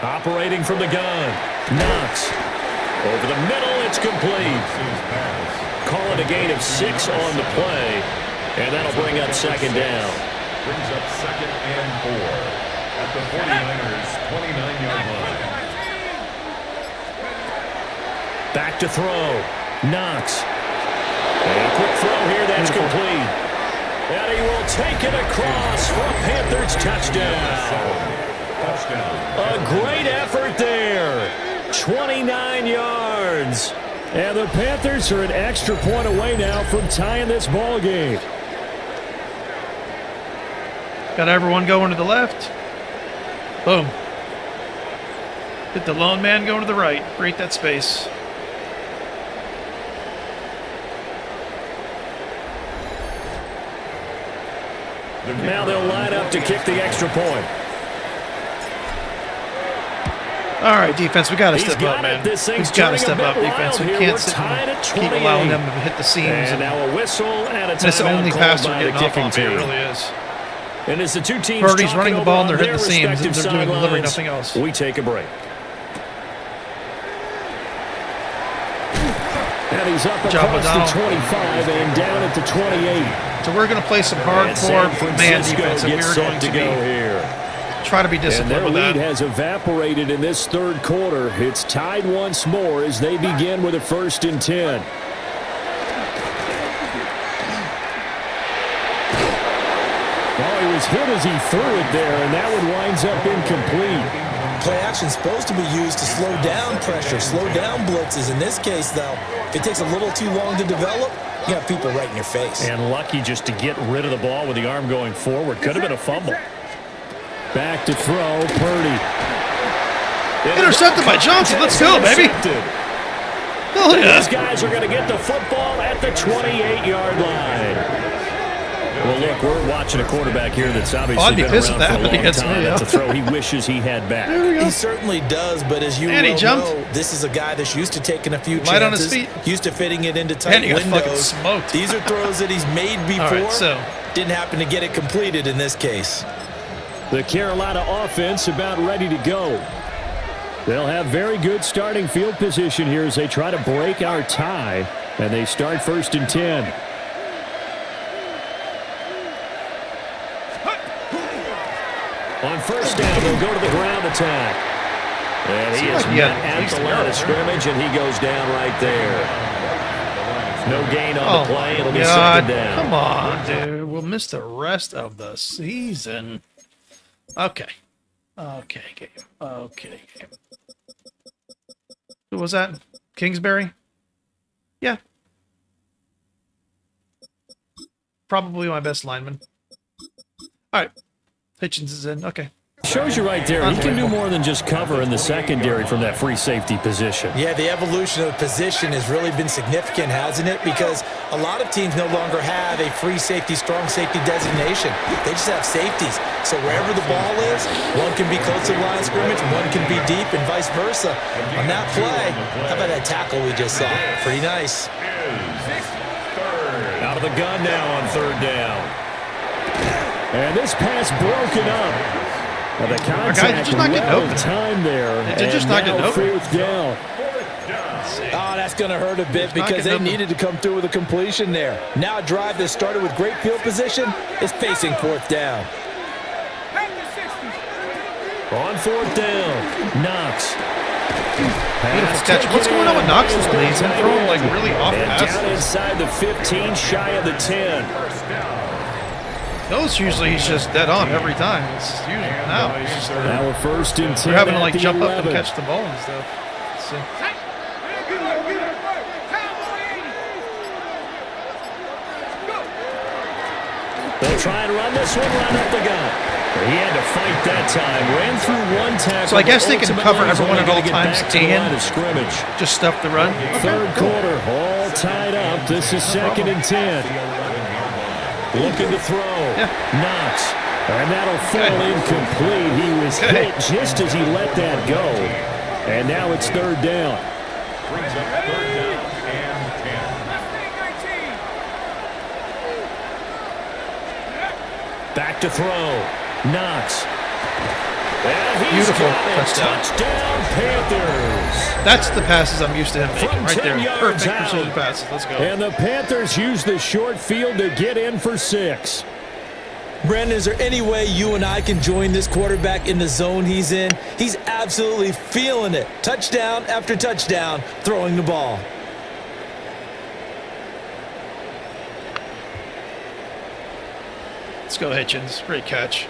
Operating from the gun. Knox. Over the middle, it's complete. Call it a gain of 6 on the play. And that'll bring up second down. Brings up second and 4 at the 49ers' 29-yard line. Back to throw. Knox. And a quick throw here, that's complete. And he will take it across for a Panthers touchdown. A great effort there. 29 yards. And the Panthers are an extra point away now from tying this ball game. Got everyone going to the left. Boom. Hit the lone man going to the right. Create that space. Now they'll line up to kick the extra point. All right, defense, we got to step got up, it. man. This We've thing's got to turning a step bit up, defense. wild We here. can't We're sit tied and at keep allowing 28. them to hit the seams. And now a whistle and a This timeout only called pass by we're the getting off kicking of, it team. really is. And as the two teams Purdy's talking running the over ball on and they're hitting their the seams, and respective they're doing literally sidelines, nothing else. we take a break. And he's up across the 25 and down at the 28. So we're going to play some And San hardcore man Francisco defense, and gets we're set going to to go be here. try to be And disciplined their with lead that. has evaporated in this third quarter. It's tied once more as they begin with a 1st and 10. Well, he was hit as he threw it there, and that one winds up incomplete. Play action is supposed to be used to slow down pressure, slow down blitzes. In this case, though, if it takes a little too long to develop, you got people right in your face. And lucky just to get rid of the ball with the arm going forward. Could have been a fumble. Back to throw, Purdy. Intercepted by Johnson. Let's go, baby. Oh, yeah. These guys are going to get the football at the 28-yard line. Well, look, we're watching a quarterback here that's obviously I'd be been pissed around if that for a long happened against time. me, That's yeah. a throw he wishes he had back. He certainly does, but as you And he well jumped. know, this is a guy that's used to taking a few Light on his chances, feet. used to fitting it into And tight he got fucking windows. smoked. These are throws that he's made before. All right, so Didn't happen to get it completed in this case. The Carolina offense about ready to go. They'll have very good starting field position here as they try to break our tie, and they start 1st and 10. On 1st down, they'll go to the ground attack. And he is met at the line of scrimmage, and he goes down right there. No gain on the play. It'll be 2nd down. Come on, dude. We'll miss the rest of the season. Okay. Okay, game. Okay, game. Who was that? Kingsbury? Yeah. Probably my best lineman. All right. Hitchens is in. Okay. Shows you right there, he can do more than just cover in the secondary from that free safety position. Yeah, the evolution of the position has really been significant, hasn't it? Because a lot of teams no longer have a free safety, strong safety designation. They just have safeties. So wherever the ball is, one can be close to the line of scrimmage, one can be deep, and vice versa. On that play, how about that tackle we just saw? Pretty nice. Out of the gun now on 3rd down. And this pass broken up. Well, the contact just not getting open. Time there. They're just not getting open. 4th down. Oh, that's going to hurt a bit because they needed to come through with a completion there. Now a drive that started with great field position is facing 4th down. On 4th down, Knox. Beautiful catch. What's going on with Knox this play? He's been throwing like really off And passes. down inside the 15, shy of the 10. Those usually he's just dead on every time. It's just usually now he's just Now we're 1st and 10. they're having to like at the jump 11. up and catch the ball and stuff. Let's see. They'll try and run this one, run up the gut. He had to fight that time. Ran through one tackle. So I guess they can cover everyone at all times and scrimmage. just stuff the run. 3rd quarter, all tied up. This is 2nd and 10. Looking to throw. Knox. And that'll fall incomplete. He was hit just as he let that go. And now it's 3rd down. Brings up 3rd down and 10. Back to throw. Knox. And he's Beautiful got it. Touchdown Panthers. That's the passes I'm used to him making From right 10 there. yards Perfect out. precision passes. Let's go. And the Panthers use the short field to get in for 6. Brandon, is there any way you and I can join this quarterback in the zone he's in? He's absolutely feeling it. Touchdown after touchdown, throwing the ball. Let's go, Hitchens. Great catch.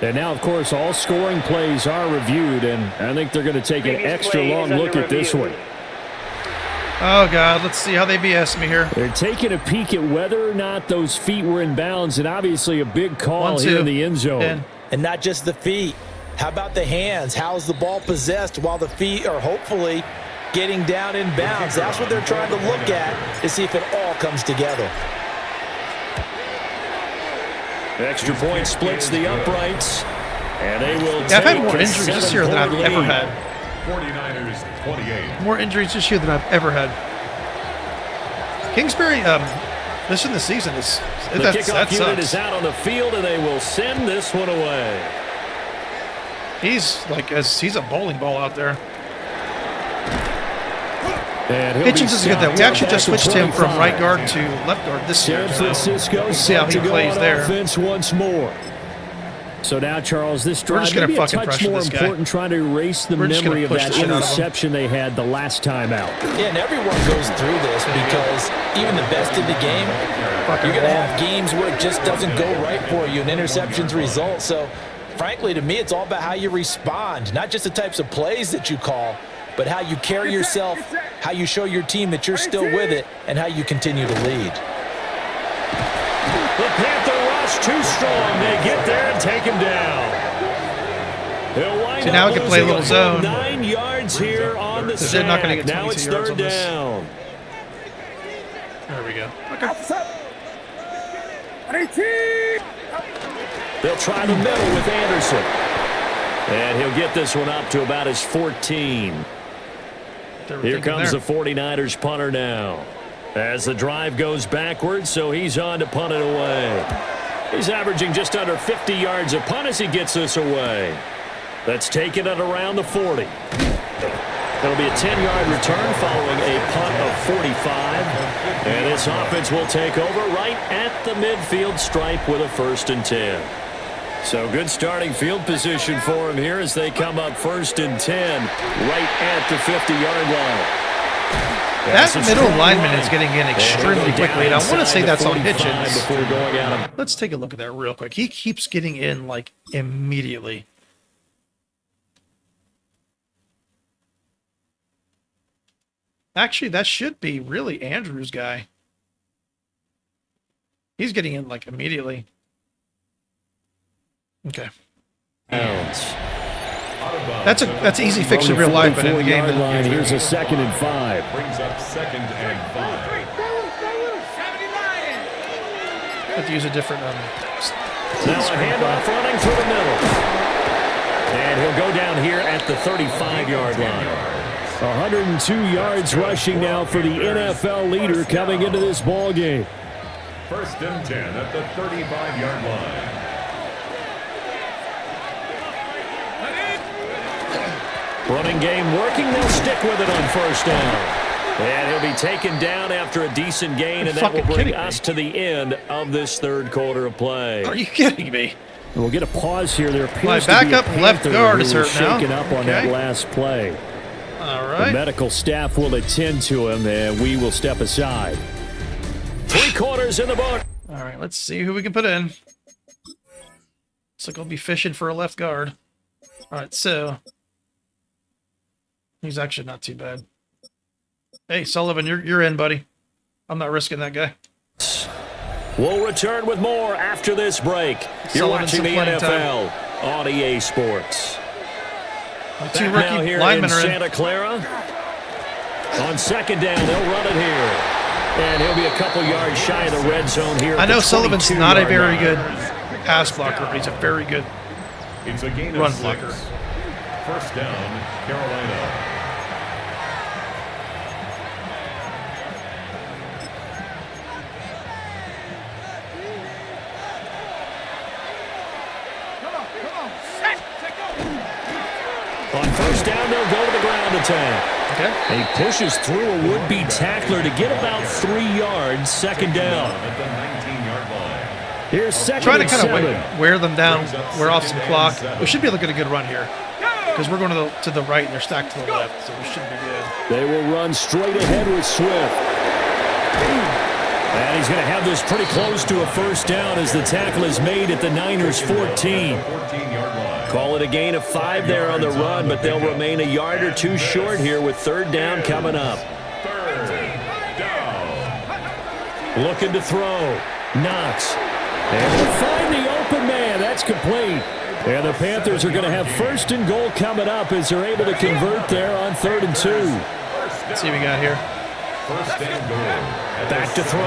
And now, of course, all scoring plays are reviewed, and I think they're going to take an extra long look at this one. Oh, God. Let's see how they BS me here. They're taking a peek at whether or not those feet were in bounds, and obviously a big call 1, 2, here in the end zone. And not just the feet. How about the hands? How's the ball possessed while the feet are hopefully getting down in bounds? That's what they're trying to look at to see if it all comes together. Extra point splits the uprights, and they will Yeah, I've had take more a injuries this year than I've 7-point ever lead. had. 49ers 28. More injuries this year than I've ever had. Kingsbury, this in the season is The that kickoff unit sucks. is out on the field, and they will send this one away. He's like he's a bowling ball out there. And he'll be Hitchens doesn't get that. We stopped actually just back to switched him from 25. right guard to left guard this year. San So Francisco we'll see how set he to go plays on there. offense once more. So now, Charles, this We're drive just gonna maybe a fucking touch pressure more this guy. important, trying to erase the We're just memory gonna of push that the shit out of him. interception they had the last time out. Yeah, and everyone goes through this because even the best in the game, you're going to have games where it just doesn't go right for you and interceptions result. So, frankly, to me, it's all about how you respond, not just the types of plays that you call, but how you carry yourself, how you show your team that you're still with it, and how you continue to lead. The Panther rush too strong. They get there and take him down. He'll wind See, now up we can play a losing little zone. 9 yards here on the They're not gonna sack. get Now 22 it's yards on third this. down. There we go. Okay. Outside. 18. They'll try the middle with Anderson. And he'll get this one up to about his 14. Here comes the 49ers punter now. As the drive goes backwards, so he's on to punt it away. He's averaging just under 50 yards a punt as he gets this away. That's taken at around the 40. It'll be a 10-yard return following a punt of 45. And this offense will take over right at the midfield stripe with a 1st and 10. So good starting field position for him here as they come up 1st and 10 right at the 50-yard line. That middle lineman is getting in extremely quickly, and I want to say that's on Hitchens. Let's take a look at that real quick. He keeps getting in, like, immediately. Actually, that should be really Andrew's guy. He's getting in, like, immediately. Okay. That's an easy fix in real life, but in the game, line, here's a 2nd and 5. Brings up 2nd and 5. have to use a different. Now a handoff running through the middle, and he'll go down here at the 35-yard line. 102 yards rushing now for the NFL leader coming into this ball game. 1st and 10 at the 35-yard line. Running game working. They'll stick with it on 1st down. And he'll be taken down after a decent gain, and that will bring us to the end of this 3rd quarter of play. Are you kidding me? We'll get a pause here. There appears My to be backup a left Panther guard who is was hurt now. shaken up on that last play. All The right. medical staff will attend to him, and we will step aside. 3 quarters in the book. All right, let's see who we can put in. Looks like I'll be fishing for a left guard. All right, so he's actually not too bad. Hey, Sullivan, you're in, buddy. I'm not risking that guy. We'll return with more after this break. You're watching the NFL on EA Sports. My 2 Back rookie now here linemen in are in. Santa Clara. On 2nd down, they'll run it here. And he'll be a couple yards shy of the red zone here. I know Sullivan's not a very line. good pass blocker, but he's a very good It's a gain of run 6. blocker. 1st down, Carolina. On 1st down, they'll go to the ground attack. Okay. And he pushes through a would-be tackler to get about 3 yards. 2nd down. At the 19-yard line. Here's 2nd Trying to and kind 7. of wear them down. We're off some clock. We should be able to get a good run here because we're going to the right and they're stacked to the left, so we should be good. They will run straight ahead with Swift. And he's going to have this pretty close to a 1st down as the tackle is made at the Niners' 14. 14-yard line. Call it a gain of 5 there on the run, but they'll remain a yard or 2 short here with 3rd down coming up. 3rd down. Looking to throw. Knox. And he'll find the open man. That's complete. And the Panthers are going to have 1st and goal coming up as they're able to convert there on 3rd and 2. Let's see what we got here. 1st and goal. Back to throw.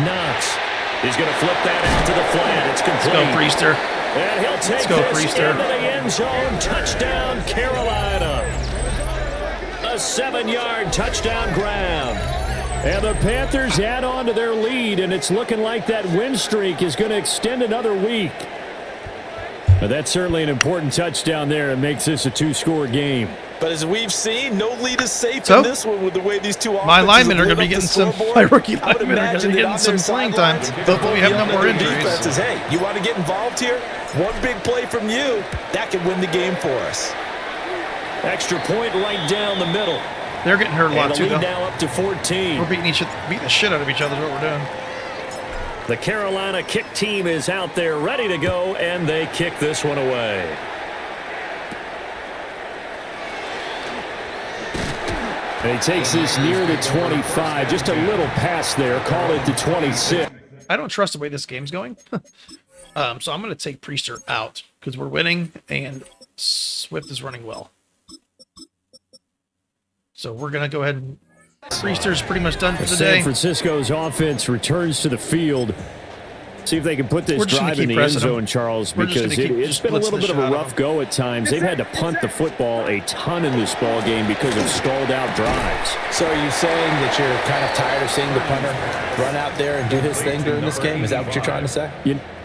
Knox. He's going to flip that out to the flat. It's complete. Let's go, Priester. And he'll take go, this Priester. into the end zone. Touchdown, Carolina. A 7-yard touchdown grab. And the Panthers add on to their lead, and it's looking like that win streak is going to extend another week. But that's certainly an important touchdown there and makes this a 2-score game. But as we've seen, no lead is safe So, in this one with the way these two offenses My linemen are have going to lit be up getting the some. scoreboard. My rookie I would linemen are going to imagine be that getting on some their playing time. sidelines, Hopefully, we have no more their injuries. defenses, hey, you want to get involved here? One big play from you, that could win the game for us. Extra point right down the middle. They're getting hurt a And lot the too, lead though. now up to 14. We're beating the shit out of each other. Is what we're doing. The Carolina kick team is out there ready to go, and they kick this one away. And he takes this near the 25. Just a little pass there. Call it the 26. I don't trust the way this game's going. So I'm going to take Priester out because we're winning, and Swift is running well. So we're going to go ahead and... Reister's pretty much done for the day. San Francisco's offense returns to the field. See if they can put this drive in the end zone, Charles, because it's been a little bit of a rough go at times. They've had to punt the football a ton in this ball game because of stalled out drives. So are you saying that you're kind of tired of seeing the punter run out there and do his thing during this game? Is that what you're trying to say?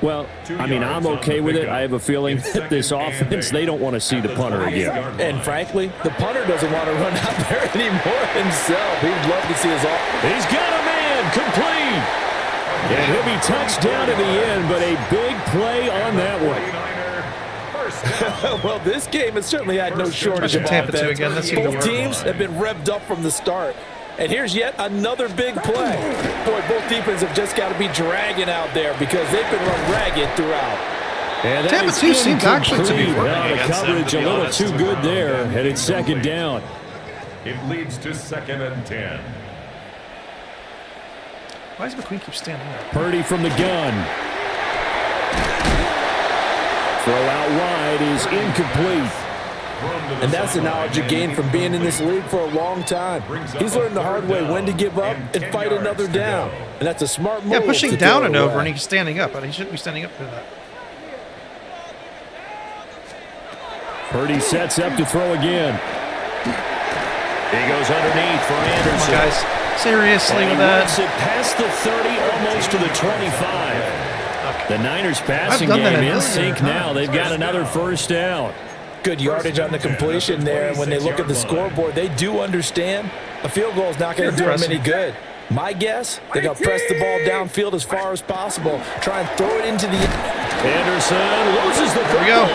Well, I mean, I'm okay with it. I have a feeling that this offense, they don't want to see the punter again. And frankly, the punter doesn't want to run out there anymore himself. He'd love to see his offense. He's got a man complete. And he'll be touched down at the end, but a big play on that one. Well, this game has certainly had no shortage of offense. Both teams have been revved up from the start. And here's yet another big play. Boy, both defenses have just got to be dragging out there because they've been run ragged throughout. And Tampa 2 seems actually to be working against coverage them, a little too good there, and it's second down. It leads to 2nd and 10. Why does McQueen keep standing up? Purdy from the gun. Throw out wide is incomplete. And that's the knowledge you gain from being in this league for a long time. He's learned the hard way when to give up and fight another down. And that's a smart move. Yeah, pushing down and over, and he's standing up, but he shouldn't be standing up for that. Purdy sets up to throw again. He goes underneath for Anderson. Come on, guys. Seriously with that. It past the 30, almost to the 25. The Niners passing game in sync now. They've got another first down. Good yardage on the completion there. And when they look at the scoreboard, they do understand a field goal is not going to do them any good. My guess, they're going to press the ball downfield as far as possible. Try and throw it into the... Anderson loses the football.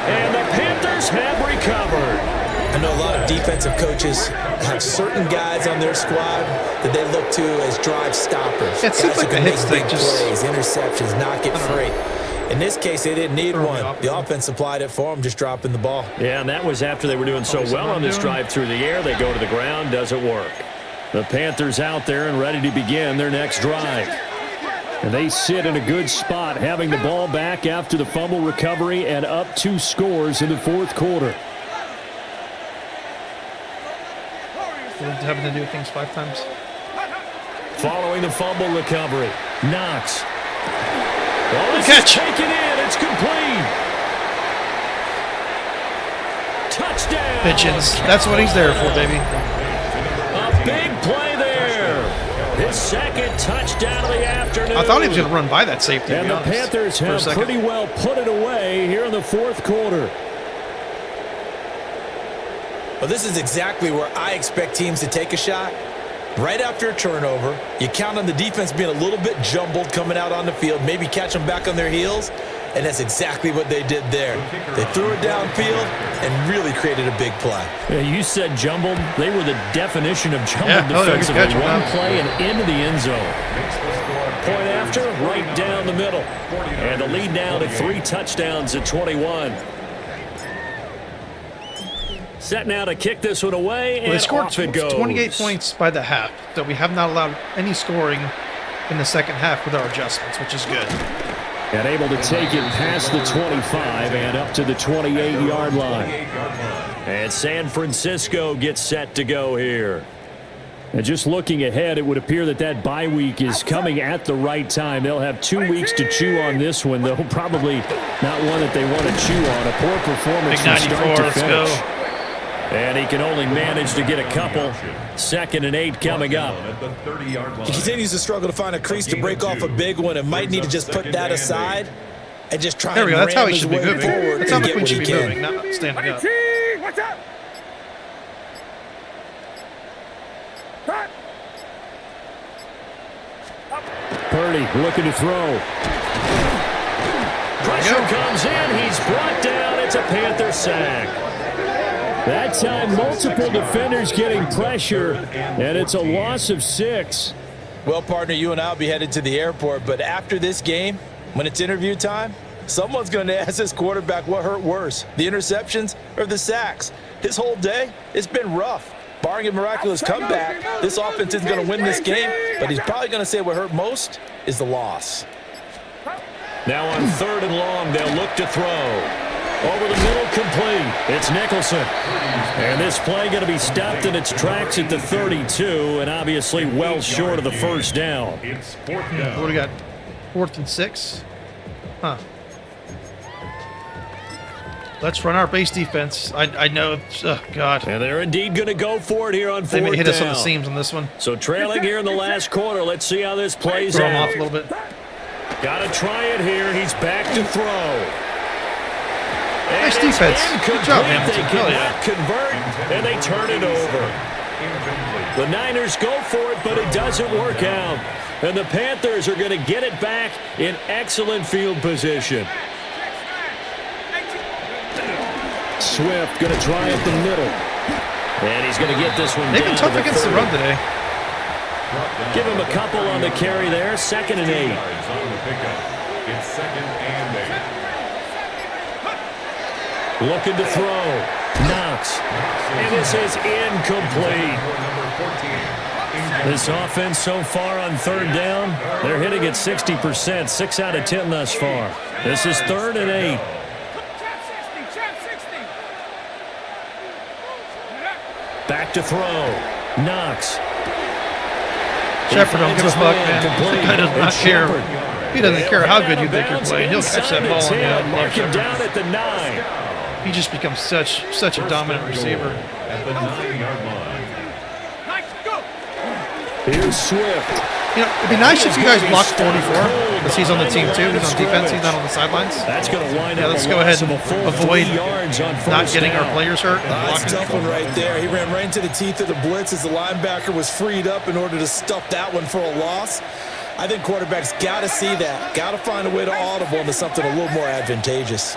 And the Panthers have recovered. I know a lot of defensive coaches have certain guys on their squad that they look to as drive stoppers. It seems like the hits big thing just... plays, interceptions, not get free. In this case, they didn't need one. The offense supplied it for them, just dropping the ball. Yeah, and that was after they were doing so well on this drive through the air. They go to the ground, doesn't work. The Panthers out there and ready to begin their next drive. And they sit in a good spot, having the ball back after the fumble recovery and up 2 scores in the fourth quarter. Having to do things 5 times. Following the fumble recovery, Knox. Well, this catch. Is taken in. It's complete. Touchdown. Pigeons. That's what he's there for, baby. A big play there. His second touchdown of the afternoon. I thought he was going to run by that safety. And the Panthers have pretty well put it away here in the fourth quarter. Well, this is exactly where I expect teams to take a shot. Right after a turnover, you count on the defense being a little bit jumbled coming out on the field, maybe catch them back on their heels, and that's exactly what they did there. They threw it downfield and really created a big play. Yeah, you said jumbled. They were the definition of jumbled defensively. One play and into the end zone. Point after, right down the middle. And the lead now to 3 touchdowns at 21. Set now to kick this one away, and they scored off it goes. 28 points by the half, so we have not allowed any scoring in the second half with our adjustments, which is good. And able to take it past the 25 and up to the 28-yard line. And San Francisco gets set to go here. And just looking ahead, it would appear that that bye week is coming at the right time. They'll have 2 weeks to chew on this one, though probably not one that they want to chew on. A poor performance from start to finish. And he can only manage to get a couple. 2nd and 8 coming up. He continues to struggle to find a crease to break off a big one and might need to just put that aside and just try and ram That's how he his should be way moving. forward That's how and get McQueen what should he be can. moving, not standing up. Watch out! Purdy looking to throw. Pressure comes in. He's brought down. It's a Panther sack. That time, multiple defenders getting pressure, and it's a loss of 6. Well, partner, you and I will be headed to the airport, but after this game, when it's interview time, someone's going to ask this quarterback what hurt worse, the interceptions or the sacks. His whole day, it's been rough. Barring a miraculous comeback, this offense isn't going to win this game, but he's probably going to say what hurt most is the loss. Now on 3rd and long, they'll look to throw. Over the middle, complete. It's Nicholson. And this play going to be stopped in its tracks at the 32, and obviously well short of the first down. It's 4th down. What do we got? 4th and 6? Huh. Let's run our base defense. I know. Oh, God. And they're indeed going to go for it here on 4th They may hit us on down. the seams on this one. So trailing here in the last quarter. Let's see how this plays Throw him out. off a little bit. Got to try it here. He's back to throw. Nice And it's defense. Good job, incomplete. Hamilton. They Hell cannot yeah. convert, and they turn it over. The Niners go for it, but it doesn't work out. And the Panthers are going to get it back in excellent field position. Swift going to try at the middle. And he's going to get this one They've down been tough to the against the 30. run today. Give him a couple on the carry there. 2nd and 8. Yards on the pickup. It's 2nd and 8. Looking to throw. Knox. And this is incomplete. This offense so far on 3rd down, they're hitting at 60%, 6 out of 10 thus far. This is 3rd and 8. Back to throw. Knox. Shepard don't give a fuck, man. Complete. This guy does not It's care. Shepard. He doesn't care how good you think you're playing. He'll catch that ball and yeah, Mark him down at the 9. he just becomes such a dominant receiver. At the 9-yard line. Here's Swift. You know, it'd be nice if you guys blocked 44 because he's on the team too. He's on defense. He's not on the sidelines. That's going to wind Yeah, up let's a go loss ahead of a and full avoid 3 yards on not first getting down. our players hurt. That's a tough one right there. He ran right into the teeth of the blitz as the linebacker was freed up in order to stuff that one for a loss. I think quarterbacks got to see that. Got to find a way to audible into something a little more advantageous.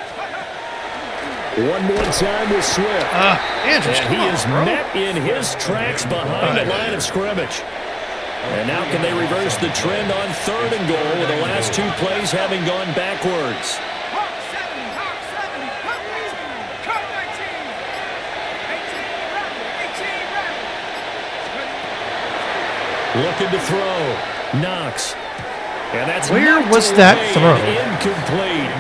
One more time with Swift. Andrews, And he is met in his tracks behind the line of scrimmage. And now can they reverse the trend on 3rd and goal with the last 2 plays having gone backwards? Looking to throw. Knox. And that's Where knocked was that away throw? and incomplete.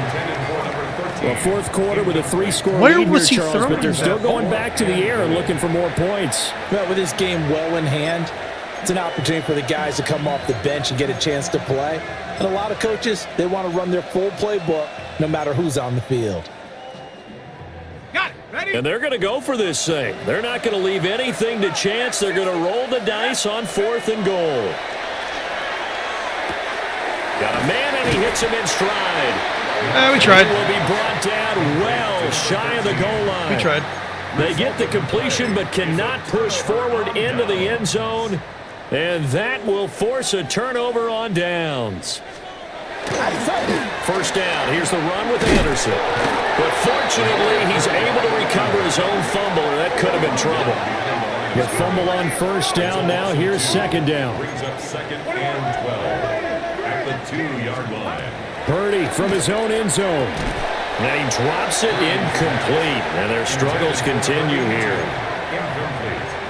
Well, 4th quarter with a 3-score Where lead was here, he Charles, throwing but they're still that going ball? back to the air and looking for more points. Well, with this game well in hand, it's an opportunity for the guys to come off the bench and get a chance to play. And a lot of coaches, they want to run their full playbook no matter who's on the field. And they're going to go for this thing. They're not going to leave anything to chance. They're going to roll the dice on 4th and goal. Got a man, and he hits him in stride. We tried. He will be brought down well shy of the goal line. We tried. They get the completion but cannot push forward into the end zone. And that will force a turnover on downs. First down. Here's the run with Anderson. But fortunately, he's able to recover his own fumble, or that could have been trouble. The fumble on first down now. Here's 2nd down. Brings up 2nd and 12. At the 2-yard line. Purdy from his own end zone. And he drops it incomplete. And their struggles continue here.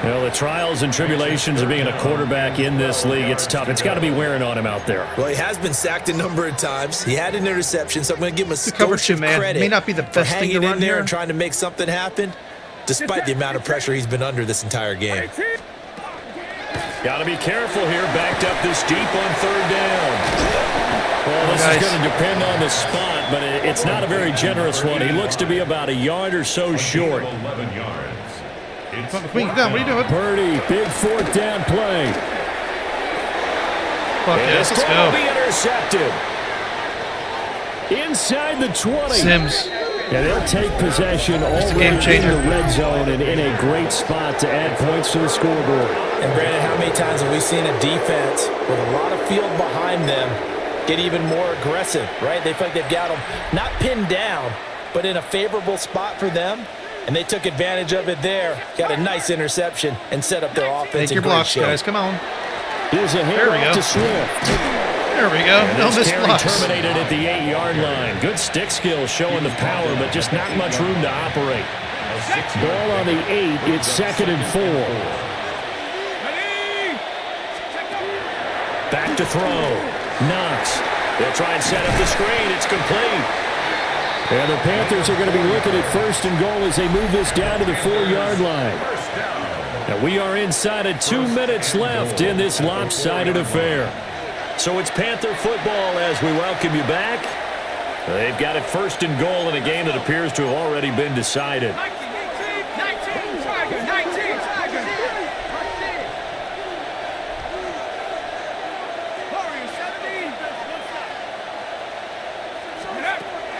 Well, the trials and tribulations of being a quarterback in this league, it's tough. It's got to be wearing on him out there. Well, he has been sacked a number of times. He had an interception, so I'm going to give him a cover skosh two of man credit may not be the for best thing to hanging run in there here. and trying to make something happen, despite the amount of pressure he's been under this entire game. Got to be careful here, backed up this deep on 3rd down. Well, this is going to depend on the spot, but it's not a very generous one. He looks to be about a yard or so short. 11 yards. It's Queen, down. What are you doing? Purdy, big 4th down play. Fuck yes, let's Will be go. intercepted. Inside the 20. Sims. And they'll take possession a already game changer. in the red zone and in a great spot to add points to the scoreboard. And Brandon, how many times have we seen a defense with a lot of field behind them get even more aggressive, right? They feel like they've got them not pinned down, but in a favorable spot for them. And they took advantage of it there. Got a nice interception and set up their offense. Take your in great blocks, shape. guys. Come on. Here's a There we handoff go. to Swift. There we go. And No this missed carry blocks. terminated at the 8-yard line. Good stick skill showing the power, but just not much room to operate. Ball on the 8. It's 2nd and 4. Back to throw. Knox. They'll try and set up the screen. It's complete. And the Panthers are going to be looking at 1st and goal as they move this down to the 4-yard line. And we are inside of 2 minutes left in this lopsided affair. So it's Panther football as we welcome you back. They've got it 1st and goal in a game that appears to have already been decided.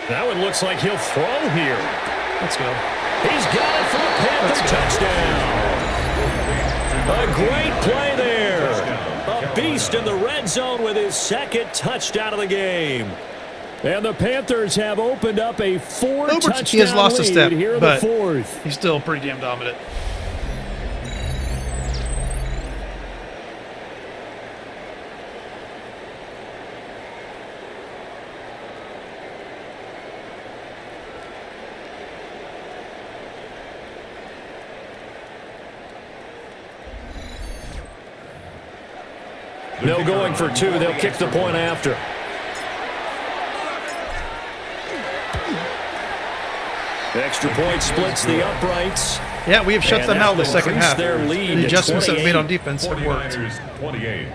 That one looks like he'll throw here. Let's go. He's got it for a Panther touchdown. A great play there. A beast in the red zone with his 2nd touchdown of the game. And the Panthers have opened up a 4-touchdown he has lost a step, here in but the 4th. He's still pretty damn dominant. No going for 2. They'll kick the point after. Extra point splits the uprights. Yeah, we have shut And them that out in the will second increase half. their lead The to adjustments that we made on 28. defense have worked. 28.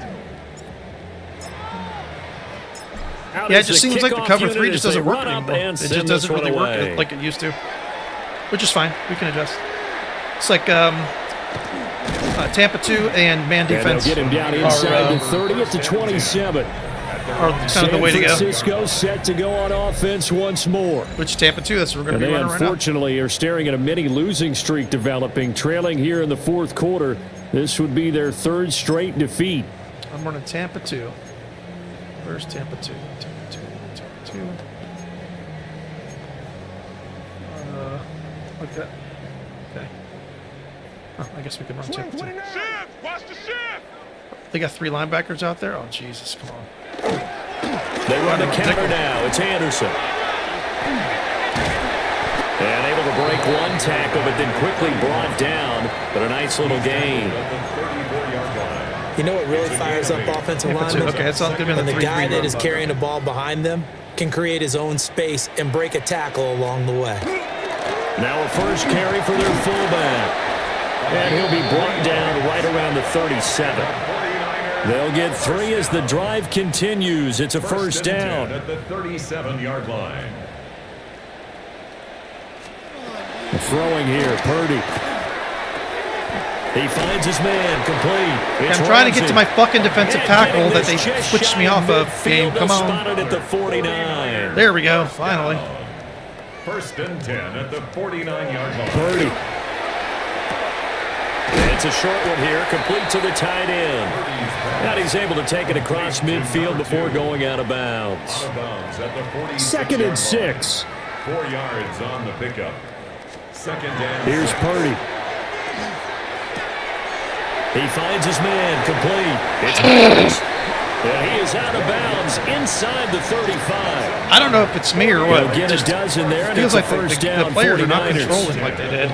Out Yeah, it is just the seems like the kickoff cover unit 3 as just they doesn't work run up anymore. and It send just doesn't this one really work away. like it used to. Which is fine. We can adjust. It's like Tampa 2 and man And they'll defense get him down inside the are 30 at the 27. kind of the way to go. San Francisco set to go on offense once more. Which Tampa 2, that's what we're going And to be they running right now. unfortunately are staring at a mini losing streak developing, trailing here in the 4th quarter. This would be their 3rd straight defeat. I'm running Tampa 2. Where's Tampa 2? Tampa 2. Tampa 2. Like that. Okay. Oh, I guess we can run Tampa 2. Shift! Watch the shift! They got 3 linebackers out there? Oh, Jesus, come on. They run the counter now. It's Anderson. And able to break 1 tackle, but then quickly brought down. But a nice little gain. You know what really fires up offensive Tampa 2. linemen? Okay, that's all going to be on When the the 3-3 guy that run, is but- carrying the ball behind them can create his own space and break a tackle along the way. Now a first carry for their fullback. And he'll be brought down right around the 37. They'll get 3 as the drive continues. It's a first down. At the 37-yard line. Throwing here, Purdy. He finds his man complete. It's I'm trying to get to my Ramsey. fucking defensive And tackle getting that this they just switched me shy off of. midfield. Game, come They'll on. spot it at the 49. There we go, finally. 1st and 10 at the 49-yard line. Purdy. It's a short one here, complete to the tight end. And he's able to take it across midfield before going out of bounds. Out of bounds at the 46 2nd and 6. 4 yards on the pickup. 2nd and Here's 6. Purdy. He finds his man complete. It's Myers. And he is out of bounds inside the 35. I don't know if it's me or what. He'll get It a dozen there, and feels it's like a first the down, players are not 49ers. controlling like they did.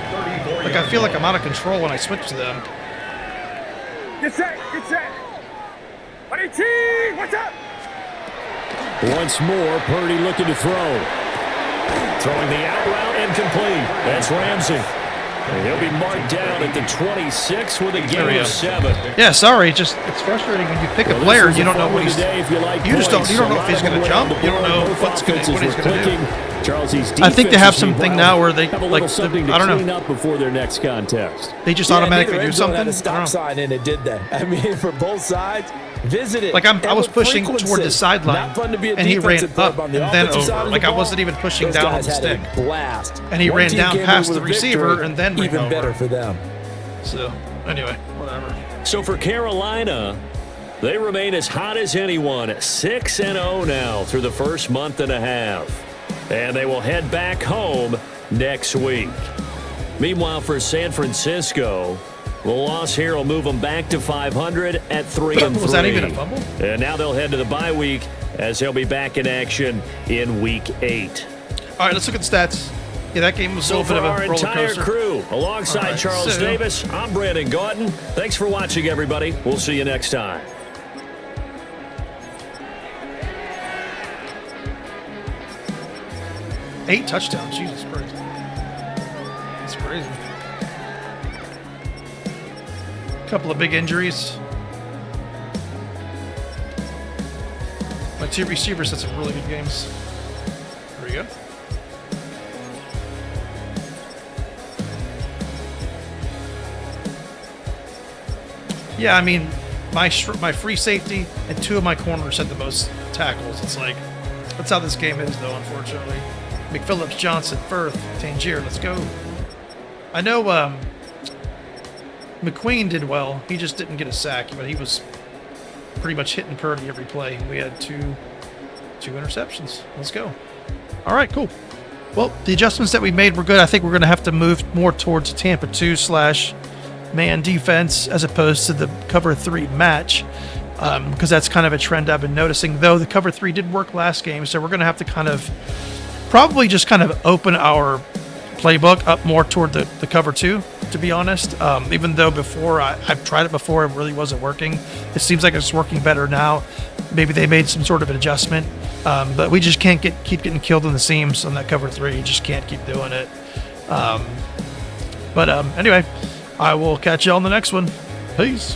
Like, I feel like I'm out of control when I switch to them. Get set! Get set! Buddy T! What's up? Once more, Purdy looking to throw. Throwing the out route incomplete. That's Ramsey. And he'll be marked down at the 26 with a There we gain go. of 7. Yeah, sorry, it's frustrating when you pick a Well, player this and you is a don't know fun what one he's. today if you like You just don't. points. You don't know A if he's lot going of to them jump. around You the don't board. know Both what offenses he's were going to do. clicking. Charles's I think they have defenses, something meanwhile, now where they have a like. little something to I don't clean know. up before their next contest. They just Yeah, automatically neither do end zone something. had a I stop don't know. sign in it, did they? I mean, for both sides, visit it. Like I And was with pushing frequency. toward the sideline, Not fun to be a and he ran defensive player, up but on and the then offensive side over. of Like the I ball, wasn't even pushing those down on guys the had stick. a blast. And he One ran team down came in past with the a victory, receiver and then ran even over. better for them. So anyway, whatever. So for Carolina, they remain as hot as anyone, 6-0 now through the first month and a half. And they will head back home next week. Meanwhile, for San Francisco, the loss here will move them back to 500 at 3-3. Was that even a fumble? And now they'll head to the bye week as they'll be back in action in Week 8. All right, let's look at the stats. Yeah, that game was a So little for bit of our a roller entire coaster. crew, alongside All right, Charles so- Davis, I'm Brandon Gauton. Thanks for watching, everybody. We'll see you next time. 8 touchdowns. Jesus Christ. That's crazy. Couple of big injuries. My 2 receivers had some really good games. There we go. Yeah, I mean, my free safety and 2 of my corners had the most tackles. It's like, that's how this game is, though, unfortunately. McPhillips, Johnson, Firth, Tangier, let's go. I know McQueen did well. He just didn't get a sack, but he was pretty much hitting Purdy every play. We had two interceptions. Let's go. All right, cool. Well, the adjustments that we made were good. I think we're going to have to move more towards a Tampa 2/man defense as opposed to the cover 3 match, because that's kind of a trend I've been noticing. Though the cover 3 did work last game, so we're going to have to kind of probably just kind of open our playbook up more toward the cover 2, to be honest. Even though before I've tried it before, it really wasn't working. It seems like it's working better now. Maybe they made some sort of an adjustment, but we just can't keep getting killed in the seams on that cover 3. You just can't keep doing it. But anyway, I will catch you on the next one. Peace.